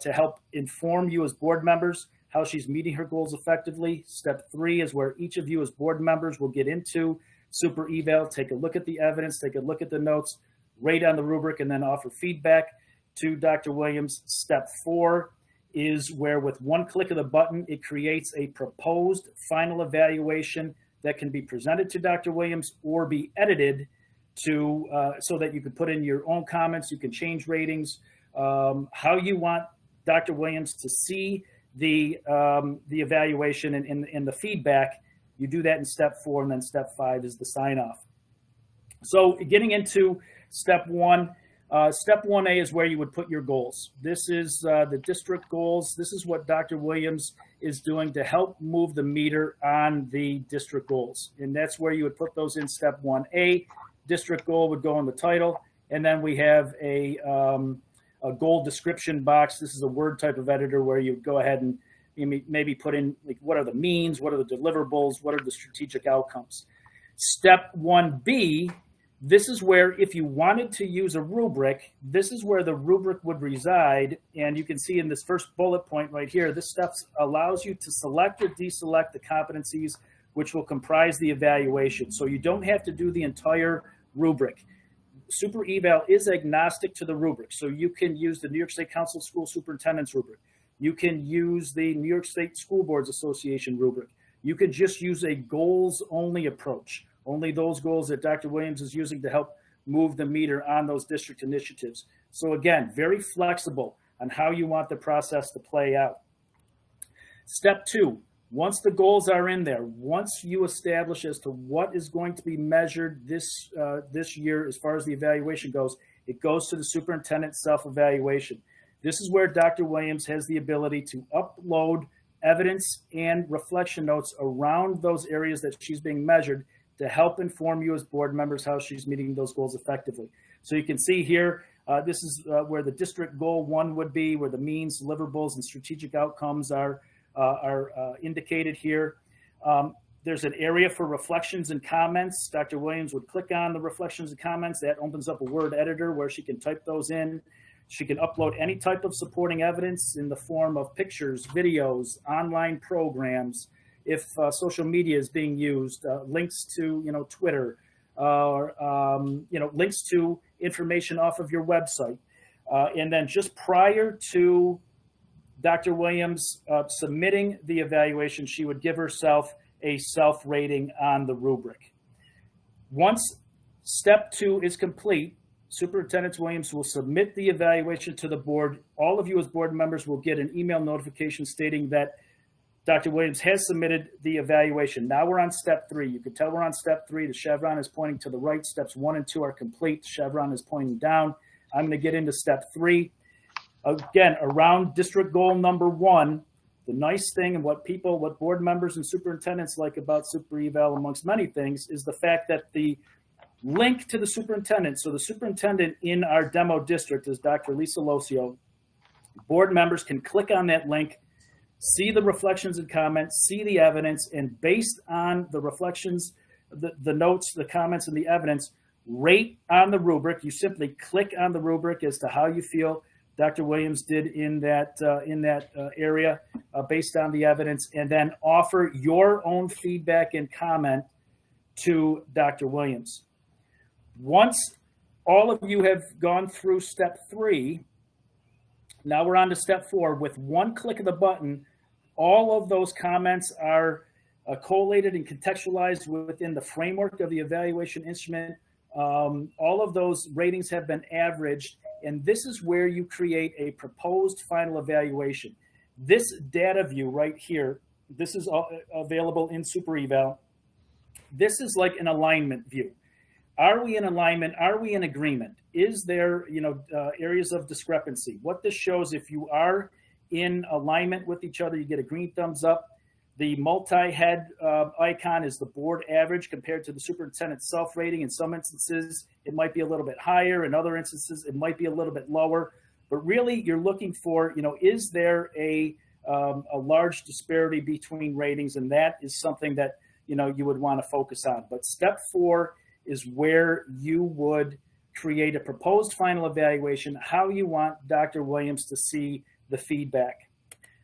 to help inform you as board members how she's meeting her goals effectively. Step 3 is where each of you as board members will get into Super Eval, take a look at the evidence, take a look at the notes, rate on the rubric, and then offer feedback to Dr. Williams. Step 4 is where with one click of the button, it creates a proposed final evaluation that can be presented to Dr. Williams or be edited to so that you can put in your own comments, you can change ratings, how you want Dr. Williams to see the evaluation and the feedback. You do that in step 4, and then step 5 is the sign off. So getting into step 1, step 1A is where you would put your goals. This is the district goals. This is what Dr. Williams is doing to help move the meter on the district goals. And that's where you would put those in step 1A. District goal would go in the title. And then we have a goal description box. This is a Word type of editor where you go ahead and maybe put in, like, what are the means, what are the deliverables, what are the strategic outcomes. Step 1B, this is where if you wanted to use a rubric, this is where the rubric would reside. And you can see in this first bullet point right here, this step allows you to select or deselect the competencies which will comprise the evaluation. So you don't have to do the entire rubric. Super Eval is agnostic to the rubric. So you can use the New York State Council of School Superintendents rubric. You can use the New York State School Boards Association rubric. You could just use a goals-only approach. Only those goals that Dr. Williams is using to help move the meter on those district initiatives. So again, very flexible on how you want the process to play out. Step 2, once the goals are in there, once you establish as to what is going to be measured this year as far as the evaluation goes, it goes to the superintendent self-evaluation. This is where Dr. Williams has the ability to upload evidence and reflection notes around those areas that she's being measured to help inform you as board members how she's meeting those goals effectively. So you can see here, this is where the district goal 1 would be, where the means, deliverables, and strategic outcomes are indicated here. There's an area for reflections and comments. Dr. Williams would click on the reflections and comments. That opens up a Word editor where she can type those in. She can upload any type of supporting evidence in the form of pictures, videos, online programs. If social media is being used, links to Twitter, or links to information off of your website. And then just prior to Dr. Williams submitting the evaluation, she would give herself a self-rating on the rubric. Once step 2 is complete, Superintendent Williams will submit the evaluation to the board. All of you as board members will get an email notification stating that Dr. Williams has submitted the evaluation. Now we're on step 3. You can tell we're on step 3. The chevron is pointing to the right. Steps 1 and 2 are complete. The chevron is pointing down. I'm going to get into step 3. Again, around district goal number 1, the nice thing and what board members and superintendents like about super eval, amongst many things, is the fact that the link to the superintendent. So the superintendent in our demo district is Dr. Lisa Locio. Board members can click on that link, see the reflections and comments, see the evidence, and based on the reflections, the notes, the comments, and the evidence, rate on the rubric. You simply click on the rubric as to how you feel Dr. Williams did in that area based on the evidence, and then offer your own feedback and comment to Dr. Williams. Once all of you have gone through step 3, now we're on to step 4. With one click of the button, all of those comments are collated and contextualized within the framework of the evaluation instrument. All of those ratings have been averaged, and this is where you create a proposed final evaluation. This data view right here, this is available in Super Eval. This is like an alignment view. Are we in alignment? Are we in agreement? Is there, areas of discrepancy? What this shows, if you are in alignment with each other, you get a green thumbs up. The multi-head icon is the board average compared to the superintendent's self-rating. In some instances, it might be a little bit higher. In other instances, it might be a little bit lower. But really, you're looking for, is there a large disparity between ratings? And that is something that, you would want to focus on. But step 4 is where you would create a proposed final evaluation, how you want Dr. Williams to see the feedback.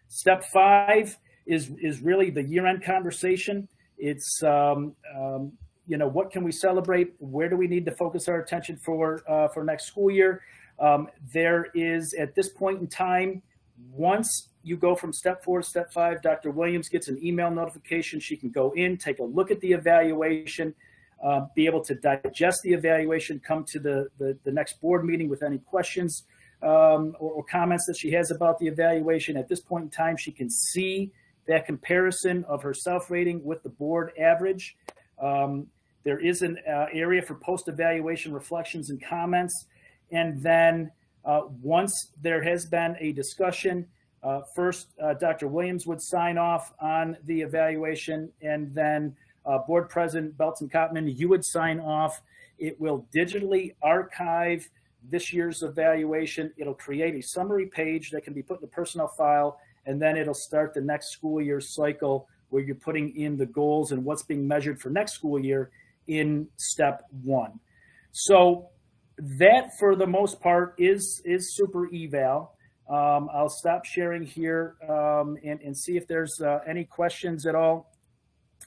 Step 5 is really the year-end conversation. It's, what can we celebrate? Where do we need to focus our attention for next school year? There is, at this point in time, once you go from step 4 to step 5, Dr. Williams gets an email notification. She can go in, take a look at the evaluation, be able to digest the evaluation, come to the next board meeting with any questions or comments that she has about the evaluation. At this point in time, she can see that comparison of her self-rating with the board average. There is an area for post-evaluation reflections and comments. And then once there has been a discussion, first Dr. Williams would sign off on the evaluation, and then Board President Belton-Cotman, you would sign off. It will digitally archive this year's evaluation. It'll create a summary page that can be put in the personnel file, and then it'll start the next school year cycle where you're putting in the goals and what's being measured for next school year in step 1. So that, for the most part, is Super Eval. I'll stop sharing here and see if there's any questions at all.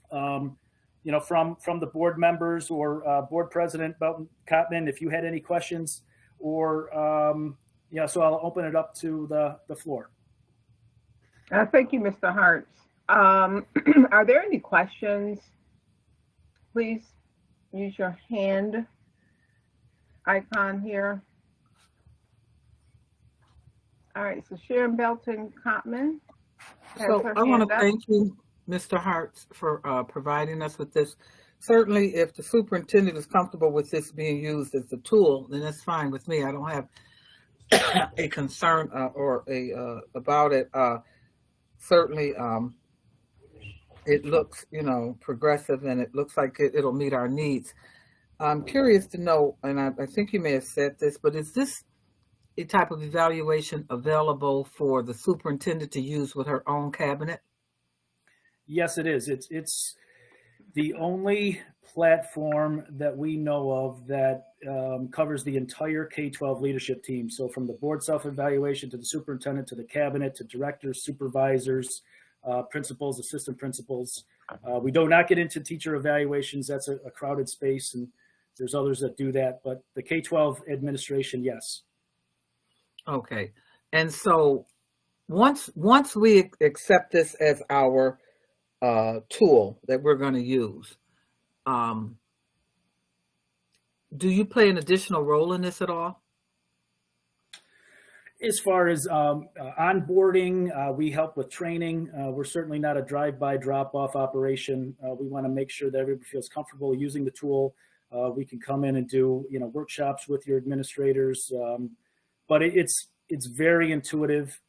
From the board members or Board President Belton-Cotman, if you had any questions, or so I'll open it up to the floor. Thank you, Mr. Hartz. Are there any questions? Please use your hand icon here. All right, so Sharon Belton-Cotman. So I want to thank you, Mr. Hartz, for providing us with this. Certainly, if the superintendent is comfortable with this being used as a tool, then that's fine with me. I don't have a concern about it. Certainly, it looks, progressive, and it looks like it'll meet our needs. I'm curious to know, and I think you may have said this, but is this a type of evaluation available for the superintendent to use with her own cabinet? Yes, it is. It's the only platform that we know of that covers the entire K-12 leadership team. So from the board self-evaluation to the superintendent to the cabinet to directors, supervisors, principals, assistant principals. We do not get into teacher evaluations. That's a crowded space, and there's others that do that. But the K-12 administration, yes. Okay. And so once we accept this as our tool that we're going to use, do you play an additional role in this at all? As far as onboarding, we help with training. We're certainly not a drive-by drop-off operation. We want to make sure that everybody feels comfortable using the tool. We can come in and do, workshops with your administrators. But it's very intuitive.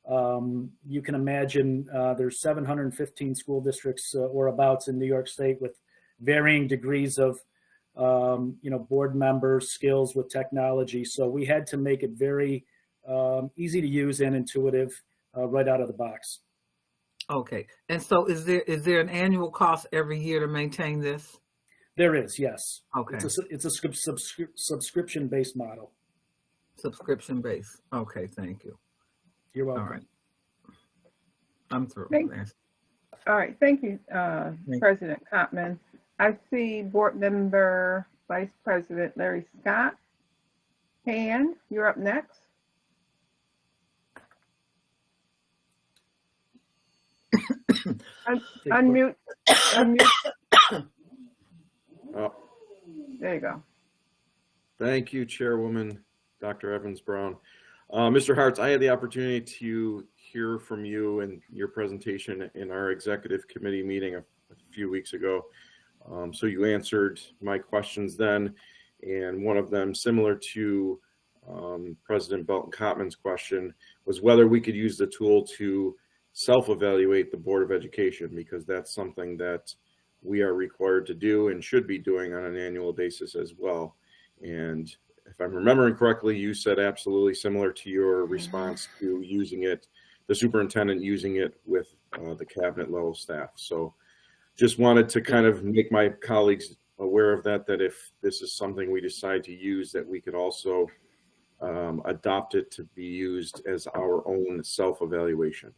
You can imagine there's 715 school districts or abouts in New York State with varying degrees of, board member skills with technology. So we had to make it very easy to use and intuitive right out of the box. Okay. And so is there an annual cost every year to maintain this? There is, yes. Okay. It's a subscription-based model. Subscription-based. Okay, thank you. You're welcome. All right. I'm through. All right, thank you, President Cotman. I see Board Member Vice President Larry Scott. Han, you're up next. Unmute. Oh, There you go. thank you, Chairwoman Dr. Evans-Brown. Mr. Hartz, I had the opportunity to hear from you and your presentation in our executive committee meeting a few weeks ago. So you answered my questions then, and one of them, similar to President Belton-Cotman's question, was whether we could use the tool to self-evaluate the Board of Education, because that's something that we are required to do and should be doing on an annual basis as well. And if I'm remembering correctly, you said absolutely similar to your response to using it, the superintendent using it with the cabinet level staff. So just wanted to kind of make my colleagues aware of that if this is something we decide to use, that we could also adopt it to be used as our own self-evaluation.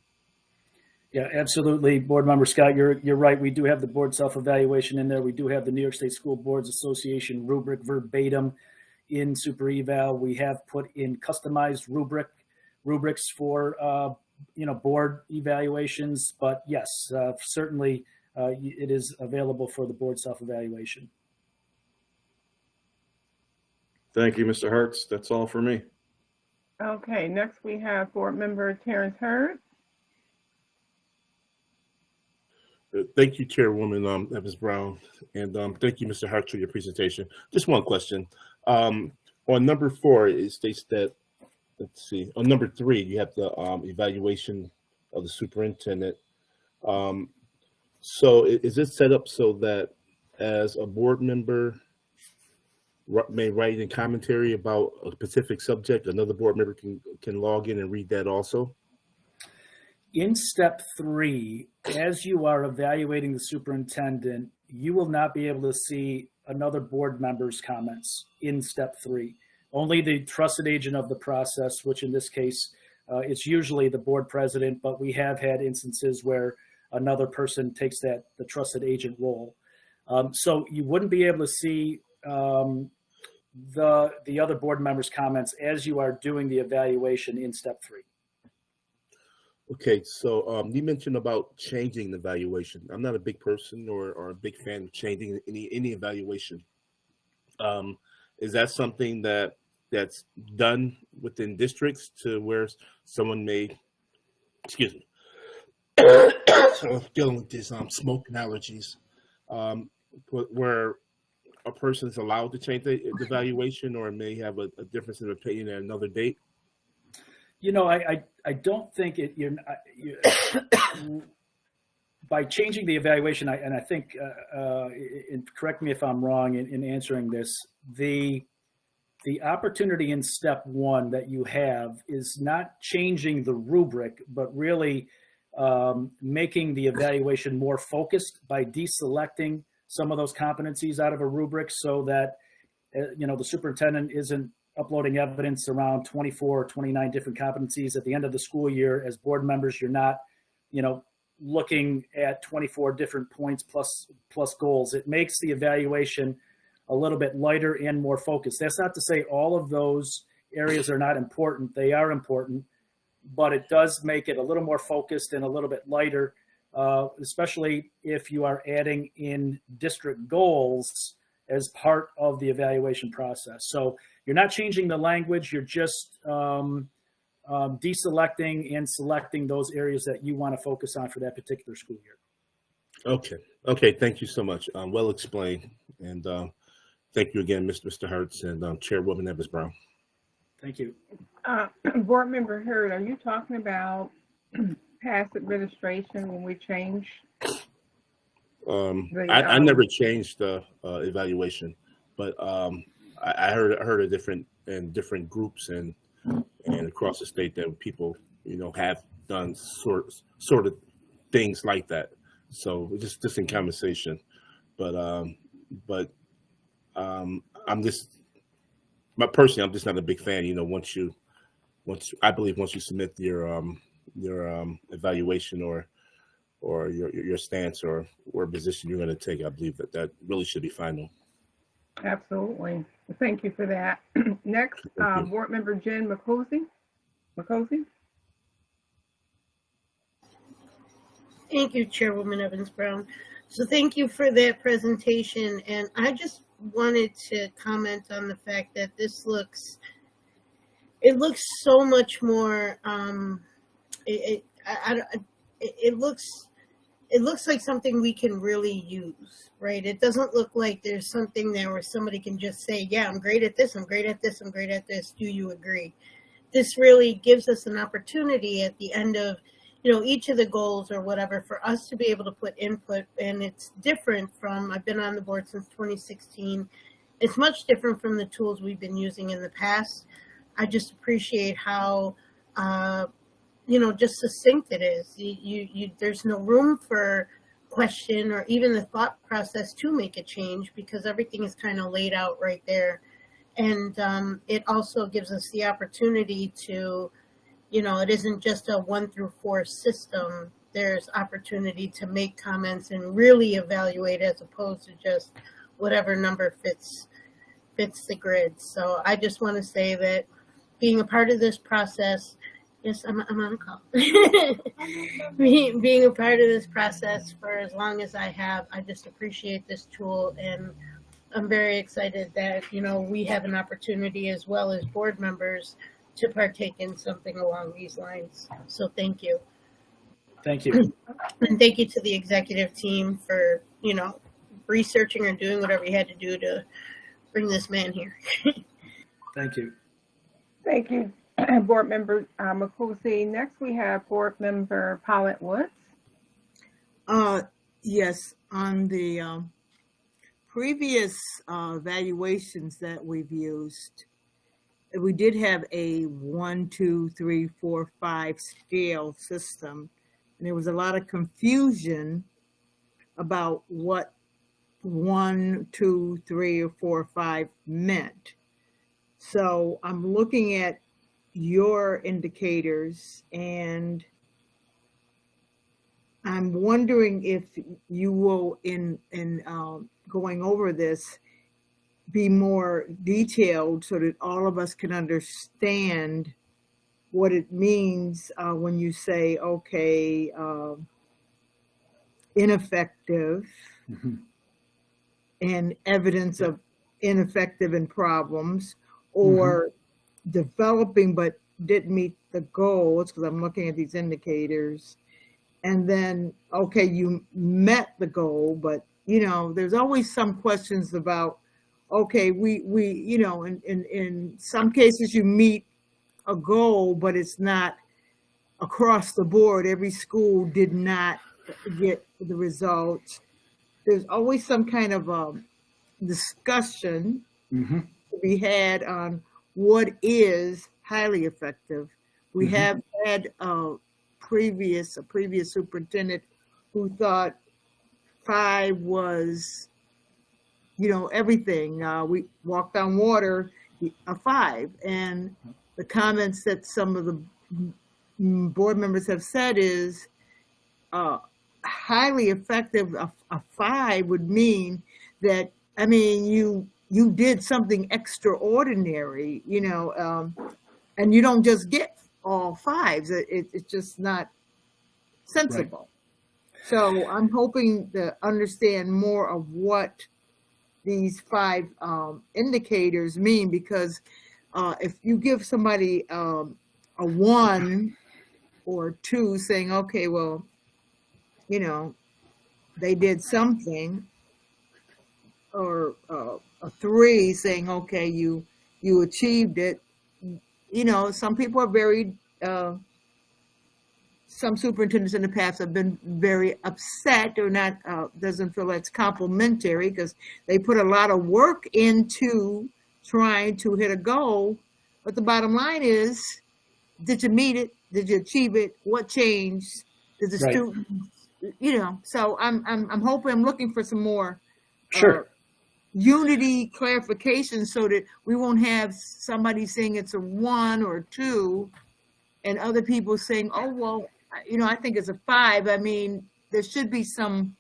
Yeah, absolutely. Board Member Scott, you're right. We do have the board self-evaluation in there. We do have the New York State School Boards Association rubric verbatim in Super Eval. We have put in customized rubrics for board evaluations. But yes, certainly it is available for the board self-evaluation. Thank you, Mr. Hartz. That's all for me. Okay, next we have Board Member Terrence Hurd. Thank you, Chairwoman Evans-Brown, and thank you, Mr. Hart, for your presentation. Just one question. On number 4, it states that, let's see, on number 3, you have the evaluation of the superintendent. So is it set up so that as a board member may write in commentary about a specific subject, another board member can log in and read that also? In step 3, as you are evaluating the superintendent, you will not be able to see another board member's comments in step 3. Only the trusted agent of the process, which in this case, it's usually the board president, but we have had instances where another person takes the trusted agent role. So you wouldn't be able to see the other board members' comments as you are doing the evaluation in step 3. Okay, so you mentioned about changing the evaluation. I'm not a big person or a big fan of changing any evaluation. Is that something that's done within districts to where someone may, excuse me, so dealing with this smoke and allergies, where a person is allowed to change the evaluation or may have a difference in opinion at another date? You know, I don't think by changing the evaluation, and I think, and correct me if I'm wrong in answering this, the opportunity in step 1 that you have is not changing the rubric, but really making the evaluation more focused by deselecting some of those competencies out of a rubric so that, the superintendent isn't uploading evidence around 24 or 29 different competencies at the end of the school year. As board members, you're not, looking at 24 different points plus goals. It makes the evaluation a little bit lighter and more focused. That's not to say all of those areas are not important. They are important, but it does make it a little more focused and a little bit lighter, especially if you are adding in district goals as part of the evaluation process. So you're not changing the language, you're just deselecting and selecting those areas that you want to focus on for that particular school year. Okay, thank you so much. Well explained. And thank you again, Mr. Hertz and Chairwoman Evans Brown. Thank you. Board Member Hurd, are you talking about past administration when we changed? I never changed the evaluation, but I heard of different groups and across the state that people have done sort of things like that. So just in conversation, but I'm just personally I'm just not a big fan. Once you submit your evaluation or your stance or position you're going to take, I believe that really should be final. Absolutely. Thank you for that. Next, Board Member Jen McCosey. Thank you, Chairwoman Evans Brown. So thank you for that presentation. And I just wanted to comment on the fact that this looks so much more, it looks like something we can really use, right? It doesn't look like there's something there where somebody can just say, yeah, I'm great at this, I'm great at this, I'm great at this. Do you agree? This really gives us an opportunity at the end of, each of the goals or whatever for us to be able to put input. And it's different from, I've been on the board since 2016. It's much different from the tools we've been using in the past. I just appreciate how, just succinct it is. There's no room for question or even the thought process to make a change because everything is kind of laid out right there. And it also gives us the opportunity to, it isn't just a 1 through 4 system. There's opportunity to make comments and really evaluate as opposed to just whatever number fits the grid. So I just want to say that being a part of this process, yes, I'm on a call. Being a part of this process for as long as I have, I just appreciate this tool, and I'm very excited that we have an opportunity as well as board members to partake in something along these lines. So thank you. Thank you. And thank you to the executive team for researching or doing whatever you had to do to bring this man here. Thank you. Thank you, Board Member McCosey. Next, we have Board Member Paulette Woods. Yes, on the previous evaluations that we've used, we did have a 1, 2, 3, 4, 5 scale system, and there was a lot of confusion about what 1, 2, 3, or 4, or 5 meant. So I'm looking at your indicators, and I'm wondering if you will, in going over this, be more detailed so that all of us can understand what it means when you say, okay, ineffective, and evidence of ineffective and problems, or developing but didn't meet the goals, because I'm looking at these indicators. And then, okay, you met the goal, but there's always some questions about, okay, in some cases you meet a goal, but it's not across the board. Every school did not get the results. There's always some kind of discussion to be had on what is highly effective. We have had a previous superintendent who thought 5 was, everything. We walked on water, a 5. And the comments that some of the board members have said is highly effective. A 5 would mean that, you did something extraordinary, and you don't just get all 5s. It's just not sensible. Right. So I'm hoping to understand more of what these 5 indicators mean, because if you give somebody a 1 or 2 saying, okay, well, they did something, or a 3 saying, okay, you achieved it. You know, some people are very, some superintendents in the past have been very upset or not, doesn't feel it's complimentary because they put a lot of work into trying to hit a goal. But the bottom line is, did you meet it? Did you achieve it? What changed? Did the students, you know, so I'm hoping, I'm looking for some more unity clarification so that we won't have somebody saying it's a 1 or 2 and other people saying, oh, well, you know, I think it's a 5. I mean, there should be some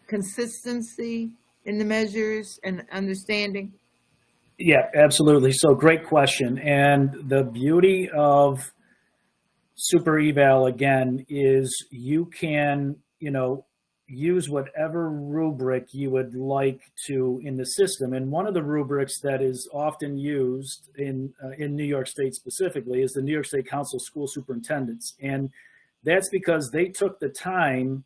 consistency in the measures and understanding. Yeah, absolutely. So great question. And the beauty of super eval, again, is you can, you know, use whatever rubric you would like to in the system. And one of the rubrics that is often used in New York State specifically is the New York State Council of School Superintendents. And that's because they took the time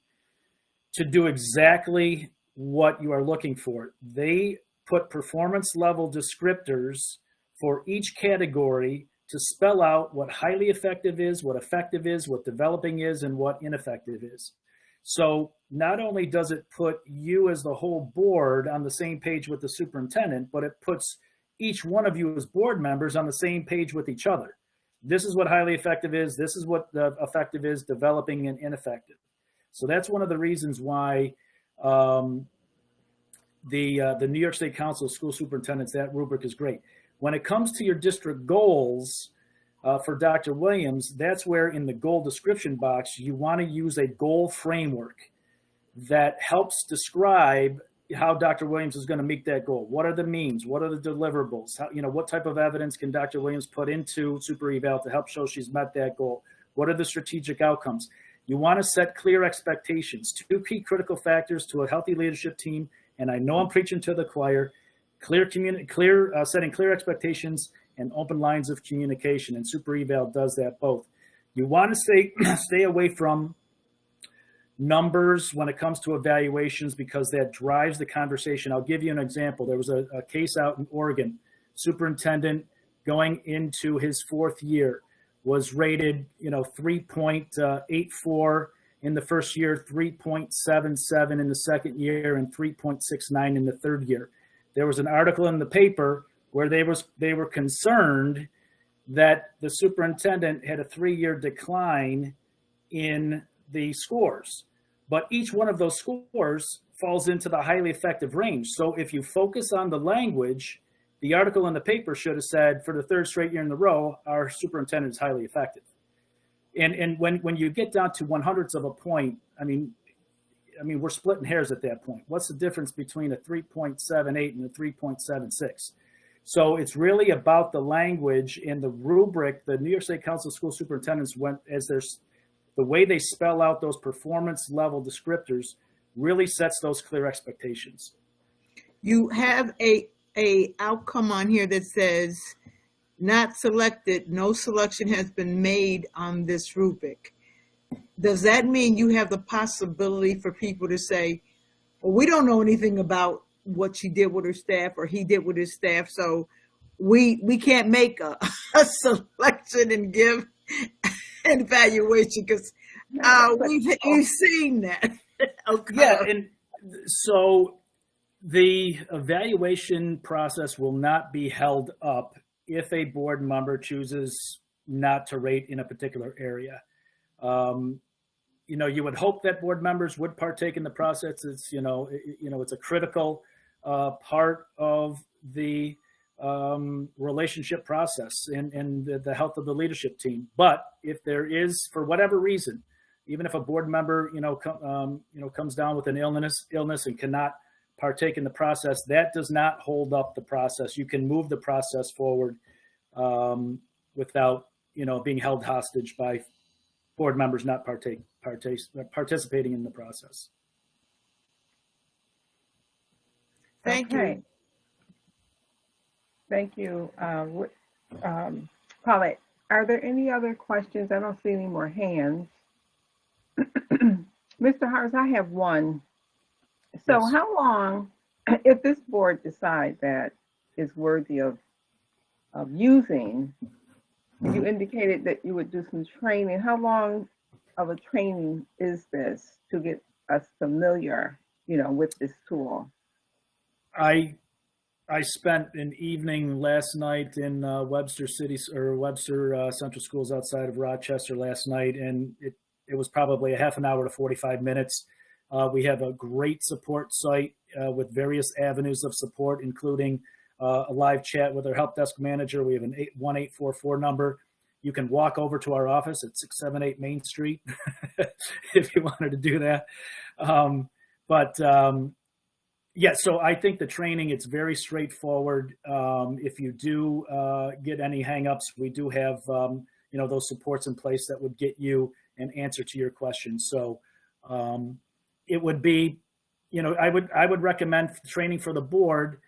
to do exactly what you are looking for. They put performance level descriptors for each category to spell out what highly effective is, what effective is, what developing is, and what ineffective is. So not only does it put you as the whole board on the same page with the superintendent, but it puts each one of you as board members on the same page with each other. This is what highly effective is. This is what the effective is, developing and ineffective. So that's one of the reasons why the New York State Council of School Superintendents, that rubric is great. When it comes to your district goals for Dr. Williams, that's where in the goal description box, you want to use a goal framework that helps describe how Dr. Williams is going to meet that goal. What are the means? What are the deliverables? How, you know, what type of evidence can Dr. Williams put into super eval to help show she's met that goal? What are the strategic outcomes? You want to set clear expectations. 2 key critical factors to a healthy leadership team, and I know I'm preaching to the choir, setting clear expectations and open lines of communication, and super eval does that both. You want to stay away from numbers when it comes to evaluations because that drives the conversation. I'll give you an example. There was a case out in Oregon. Superintendent going into his 4th year was rated, 3.84 in the first year, 3.77 in the second year, and 3.69 in the third year. There was an article in the paper where they were concerned that the superintendent had a 3-year decline in the scores, but each one of those scores falls into the highly effective range. So if you focus on the language, the article in the paper should have said, for the 3rd straight year in a row, our superintendent is highly effective. And when you get down to 1/100ths of a point, I mean, we're splitting hairs at that point. What's the difference between a 3.78 and a 3.76? So it's really about the language and the rubric. The New York State Council of School Superintendents went as the way they spell out those performance level descriptors really sets those clear expectations. You have a outcome on here that says not selected, no selection has been made on this rubric. Does that mean you have the possibility for people to say, well, we don't know anything about what she did with her staff or he did with his staff, so we can't make a selection and give an evaluation because we've seen that. Okay. Yeah, and so the evaluation process will not be held up if a board member chooses not to rate in a particular area. You would hope that board members would partake in the process. It's, it's a critical part of the relationship process and the health of the leadership team. But if there is, for whatever reason, even if a board member, comes down with an illness and cannot partake in the process, that does not hold up the process. You can move the process forward without, being held hostage by board members not participating in the process. Thank you. Thank you. Paulette, are there any other questions? I don't see any more hands. Mr. Harris, I have one. So yes. How long if this board decides that is worthy of using, you indicated that you would do some training. How long of a training is this to get us familiar, with this tool? I spent an evening last night in Webster City or Webster Central Schools outside of Rochester last night, and it was probably a half an hour to 45 minutes. We have a great support site with various avenues of support, including a live chat with our help desk manager. We have an 1844 number. You can walk over to our office at 678 Main Street if you wanted to do that. Yeah, so I think the training, it's very straightforward. If you do get any hangups, we do have those supports in place that would get you an answer to your questions. So it would be, I would recommend training for the board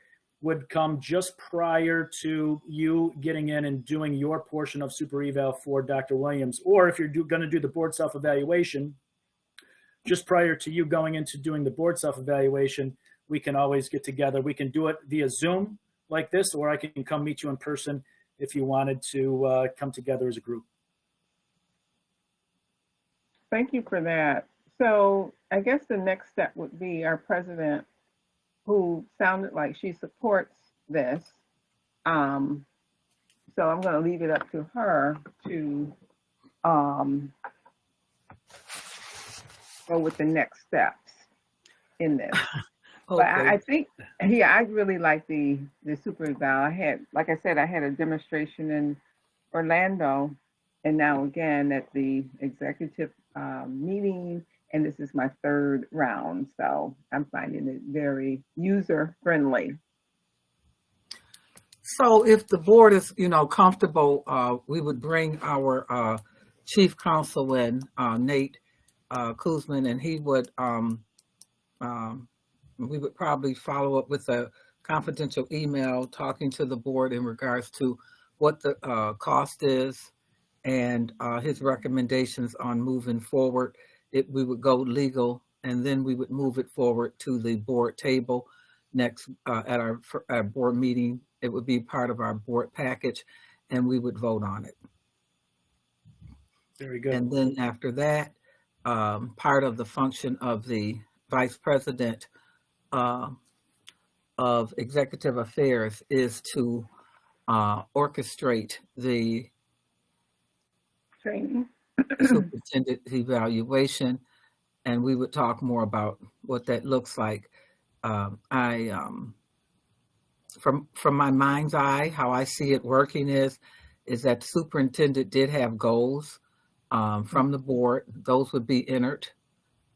would come just prior to you getting in and doing your portion of super eval for Dr. Williams. Or if you're going to do the board self-evaluation, just prior to you going into doing the board self-evaluation, we can always get together. We can do it via Zoom like this, or I can come meet you in person if you wanted to come together as a group. Thank you for that. So I guess the next step would be our president, who sounded like she supports this. So I'm going to leave it up to her to go with the next steps in this. Okay. But I think, I really like the super eval. Like I said, I had a demonstration in Orlando, and now again at the executive meeting, and this is my third round. So I'm finding it very user friendly. So if the board is, comfortable, we would bring our chief counsel in, Nate Kuzman, and he would, we would probably follow up with a confidential email talking to the board in regards to what the cost is and his recommendations on moving forward. We would go legal, and then we would move it forward to the board table next at our board meeting. It would be part of our board package, and we would vote on it. Very good. And then after that, part of the function of the vice president of executive affairs is to orchestrate the training, superintendent evaluation, and we would talk more about what that looks like. From my mind's eye, how I see it working is that the superintendent did have goals from the board. Those would be entered.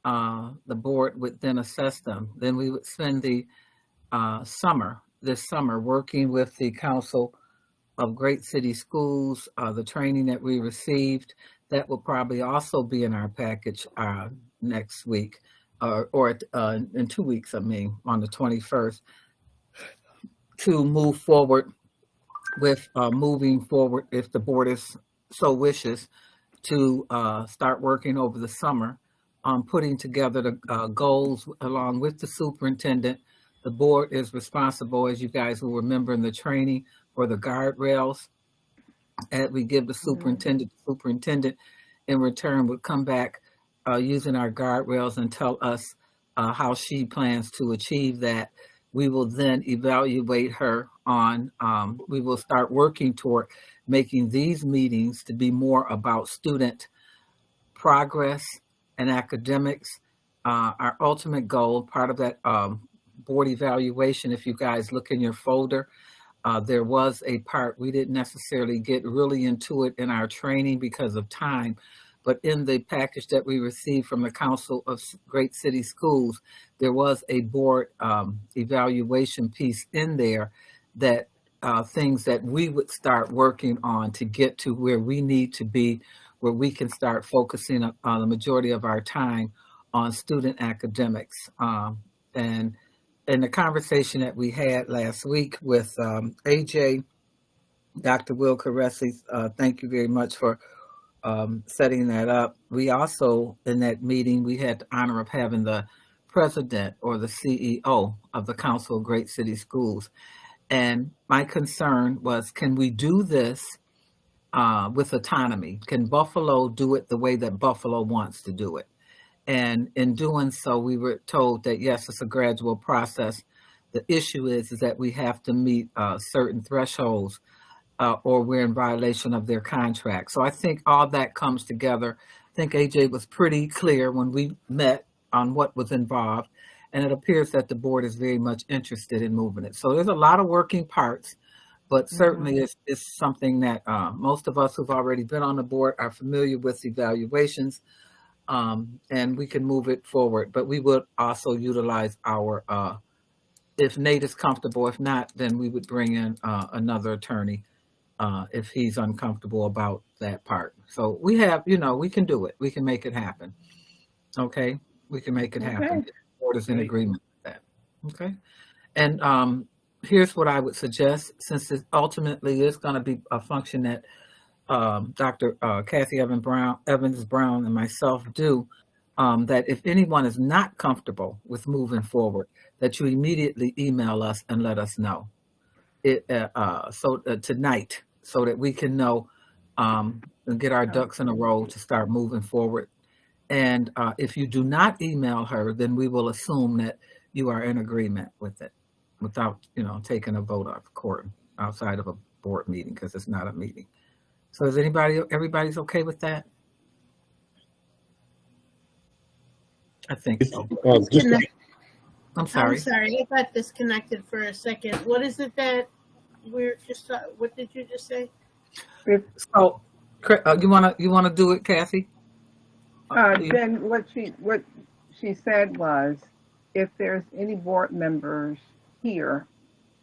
The board would then assess them. Then we would spend the this summer working with the Council of Great City Schools, the training that we received. That will probably also be in our package next week, or in 2 weeks, on the 21st, to move forward with moving forward, if the board is so wishes, to start working over the summer on putting together the goals along with the superintendent. The board is responsible, as you guys will remember in the training, for the guardrails. And we give the superintendent, in return would come back using our guardrails and tell us how she plans to achieve that. We will then evaluate her on, we will start working toward making these meetings to be more about student progress and academics. Our ultimate goal, part of that board evaluation, if you guys look in your folder, there was a part, we didn't necessarily get really into it in our training because of time, but in the package that we received from the Council of Great City Schools, there was a board evaluation piece in there that things that we would start working on to get to where we need to be, where we can start focusing on the majority of our time on student academics. And in the conversation that we had last week with AJ, Dr. Will Caresi, thank you very much for setting that up. We also, in that meeting, we had the honor of having the president or the CEO of the Council of Great City Schools. And my concern was, can we do this with autonomy? Can Buffalo do it the way that Buffalo wants to do it? And in doing so, we were told that, yes, it's a gradual process. The issue is that we have to meet certain thresholds or we're in violation of their contract. So I think all that comes together. I think AJ was pretty clear when we met on what was involved. And it appears that the board is very much interested in moving it. So there's a lot of working parts, but certainly it's something that most of us who've already been on the board are familiar with evaluations, and we can move it forward. But we would also utilize our, if Nate is comfortable, if not, then we would bring in another attorney if he's uncomfortable about that part. So we have, we can do it. We can make it happen. Okay, we can make it happen. The board is in agreement with that. Okay, and here's what I would suggest, since it ultimately is going to be a function that Dr. Kathy Evans Brown and myself do, that if anyone is not comfortable with moving forward, that you immediately email us and let us know tonight, so that we can know and get our ducks in a row to start moving forward. And if you do not email her, then we will assume that you are in agreement with it without, taking a vote of court outside of a board meeting, because it's not a meeting. So is everybody's okay with that? I think so. I'm sorry. I'm sorry, I got disconnected for a second. What is it that we're just, what did you just say? So, you wanna do it, Kathy? Then what she said was, if there's any board members here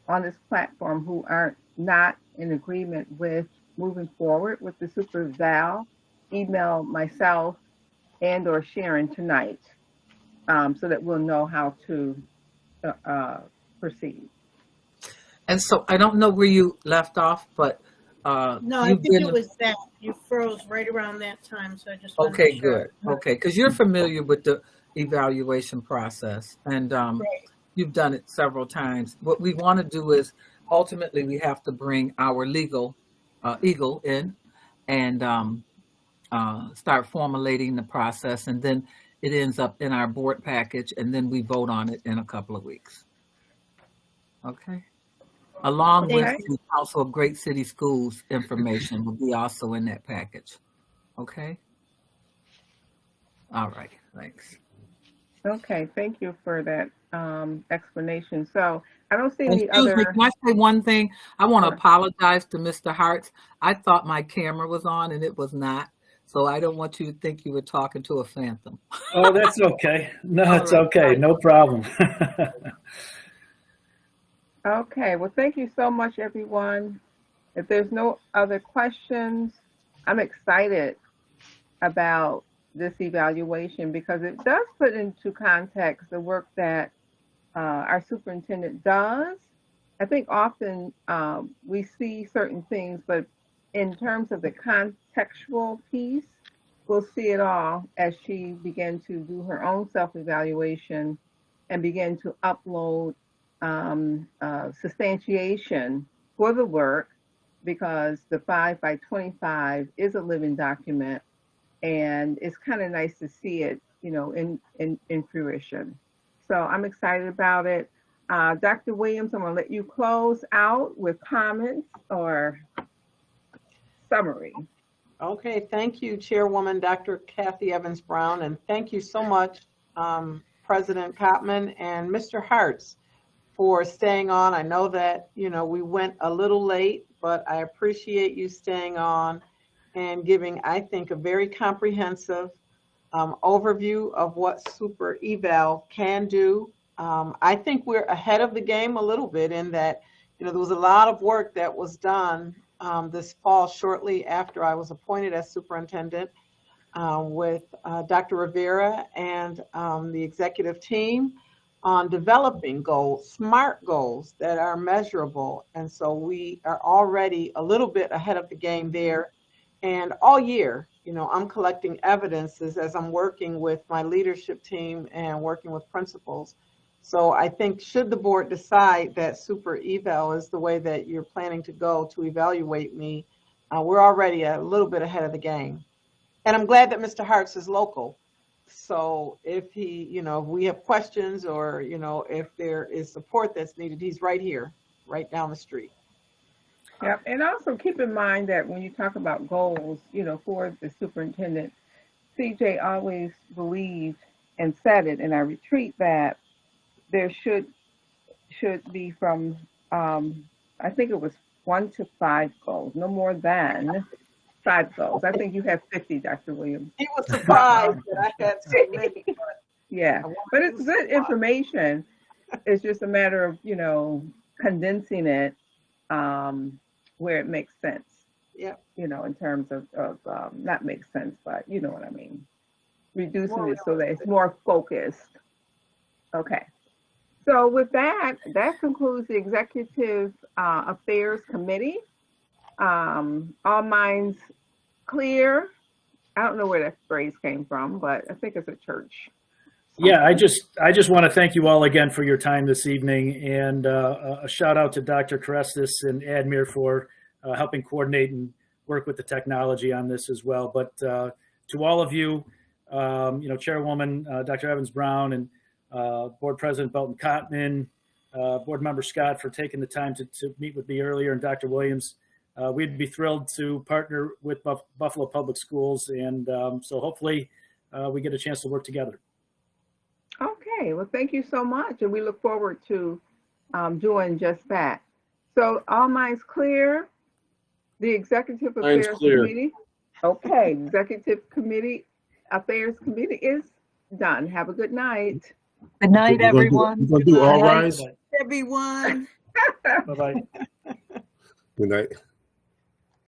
on this platform who are not in agreement with moving forward with the super val, email myself and or Sharon tonight, so that we'll know how to proceed. And so I don't know where you left off, but no, I think it was that you froze right around that time. So I just okay, good. Okay, because you're familiar with the evaluation process, and you've done it several times. What we want to do is ultimately we have to bring our legal eagle in and start formulating the process, and then it ends up in our board package, and then we vote on it in a couple of weeks. Okay. Along with the Council of Great City Schools information will be also in that package. Okay. All right. Thanks. Okay. Thank you for that explanation. So I don't see any Excuse other. me, can I say one thing? I want to apologize to Mr. Hartz. I thought my camera was on and it was not. So I don't want you to think you were talking to a phantom. Oh, that's okay. No, it's okay. No problem. Okay, well, thank you so much, everyone. If there's no other questions, I'm excited about this evaluation because it does put into context the work that our superintendent does. I think often we see certain things, but in terms of the contextual piece, we'll see it all as she began to do her own self-evaluation and begin to upload substantiation for the work, because the 5 by 25 is a living document, and it's kind of nice to see it, in fruition. So I'm excited about it. Dr. Williams, I'm going to let you close out with comments or summary. Okay, thank you, Chairwoman Dr. Kathy Evans Brown, and thank you so much, President Kottman and Mr. Hartz, for staying on. I know that, we went a little late, but I appreciate you staying on and giving, I think, a very comprehensive overview of what Super Eval can do. I think we're ahead of the game a little bit in that, there was a lot of work that was done this fall shortly after I was appointed as superintendent with Dr. Rivera and the executive team on developing goals, SMART goals that are measurable. And so we are already a little bit ahead of the game there. And all year, I'm collecting evidences as I'm working with my leadership team and working with principals. So I think should the board decide that super eval is the way that you're planning to go to evaluate me, we're already a little bit ahead of the game. And I'm glad that Mr. Hartz is local. So if if we have questions or, if there is support that's needed, he's right here, right down the street. Yeah, and also keep in mind that when you talk about goals, for the superintendent, CJ always believed and said it in our retreat that there should be from, I think it was 1 to 5 goals, no more than 5 goals. I think you have 50, Dr. Williams. He was surprised that I had so many. Yeah, but it's good information. It's just a matter of, condensing it where it makes sense. Yeah. In terms of not makes sense, but you know what I mean. Reducing it so that it's more focused. Okay. So with that concludes the Executive Affairs Committee. All minds clear. I don't know where that phrase came from, but I think it's a church. Yeah, I just want to thank you all again for your time this evening, and a shout out to Dr. Karestis and Admir for helping coordinate and work with the technology on this as well. But to all of you, Chairwoman Dr. Evans Brown and Board President Belton Cotman, Board Member Scott for taking the time to meet with me earlier, and Dr. Williams, we'd be thrilled to partner with Buffalo Public Schools, and so hopefully we get a chance to work together. Okay, well, thank you so much, and we look forward to doing just that. So, all minds clear. The Executive Affairs Committee. Okay, Executive Affairs Committee is done. Have a good night. Good night, everyone. We're gonna do all rise. Everyone. Bye-bye. Good night.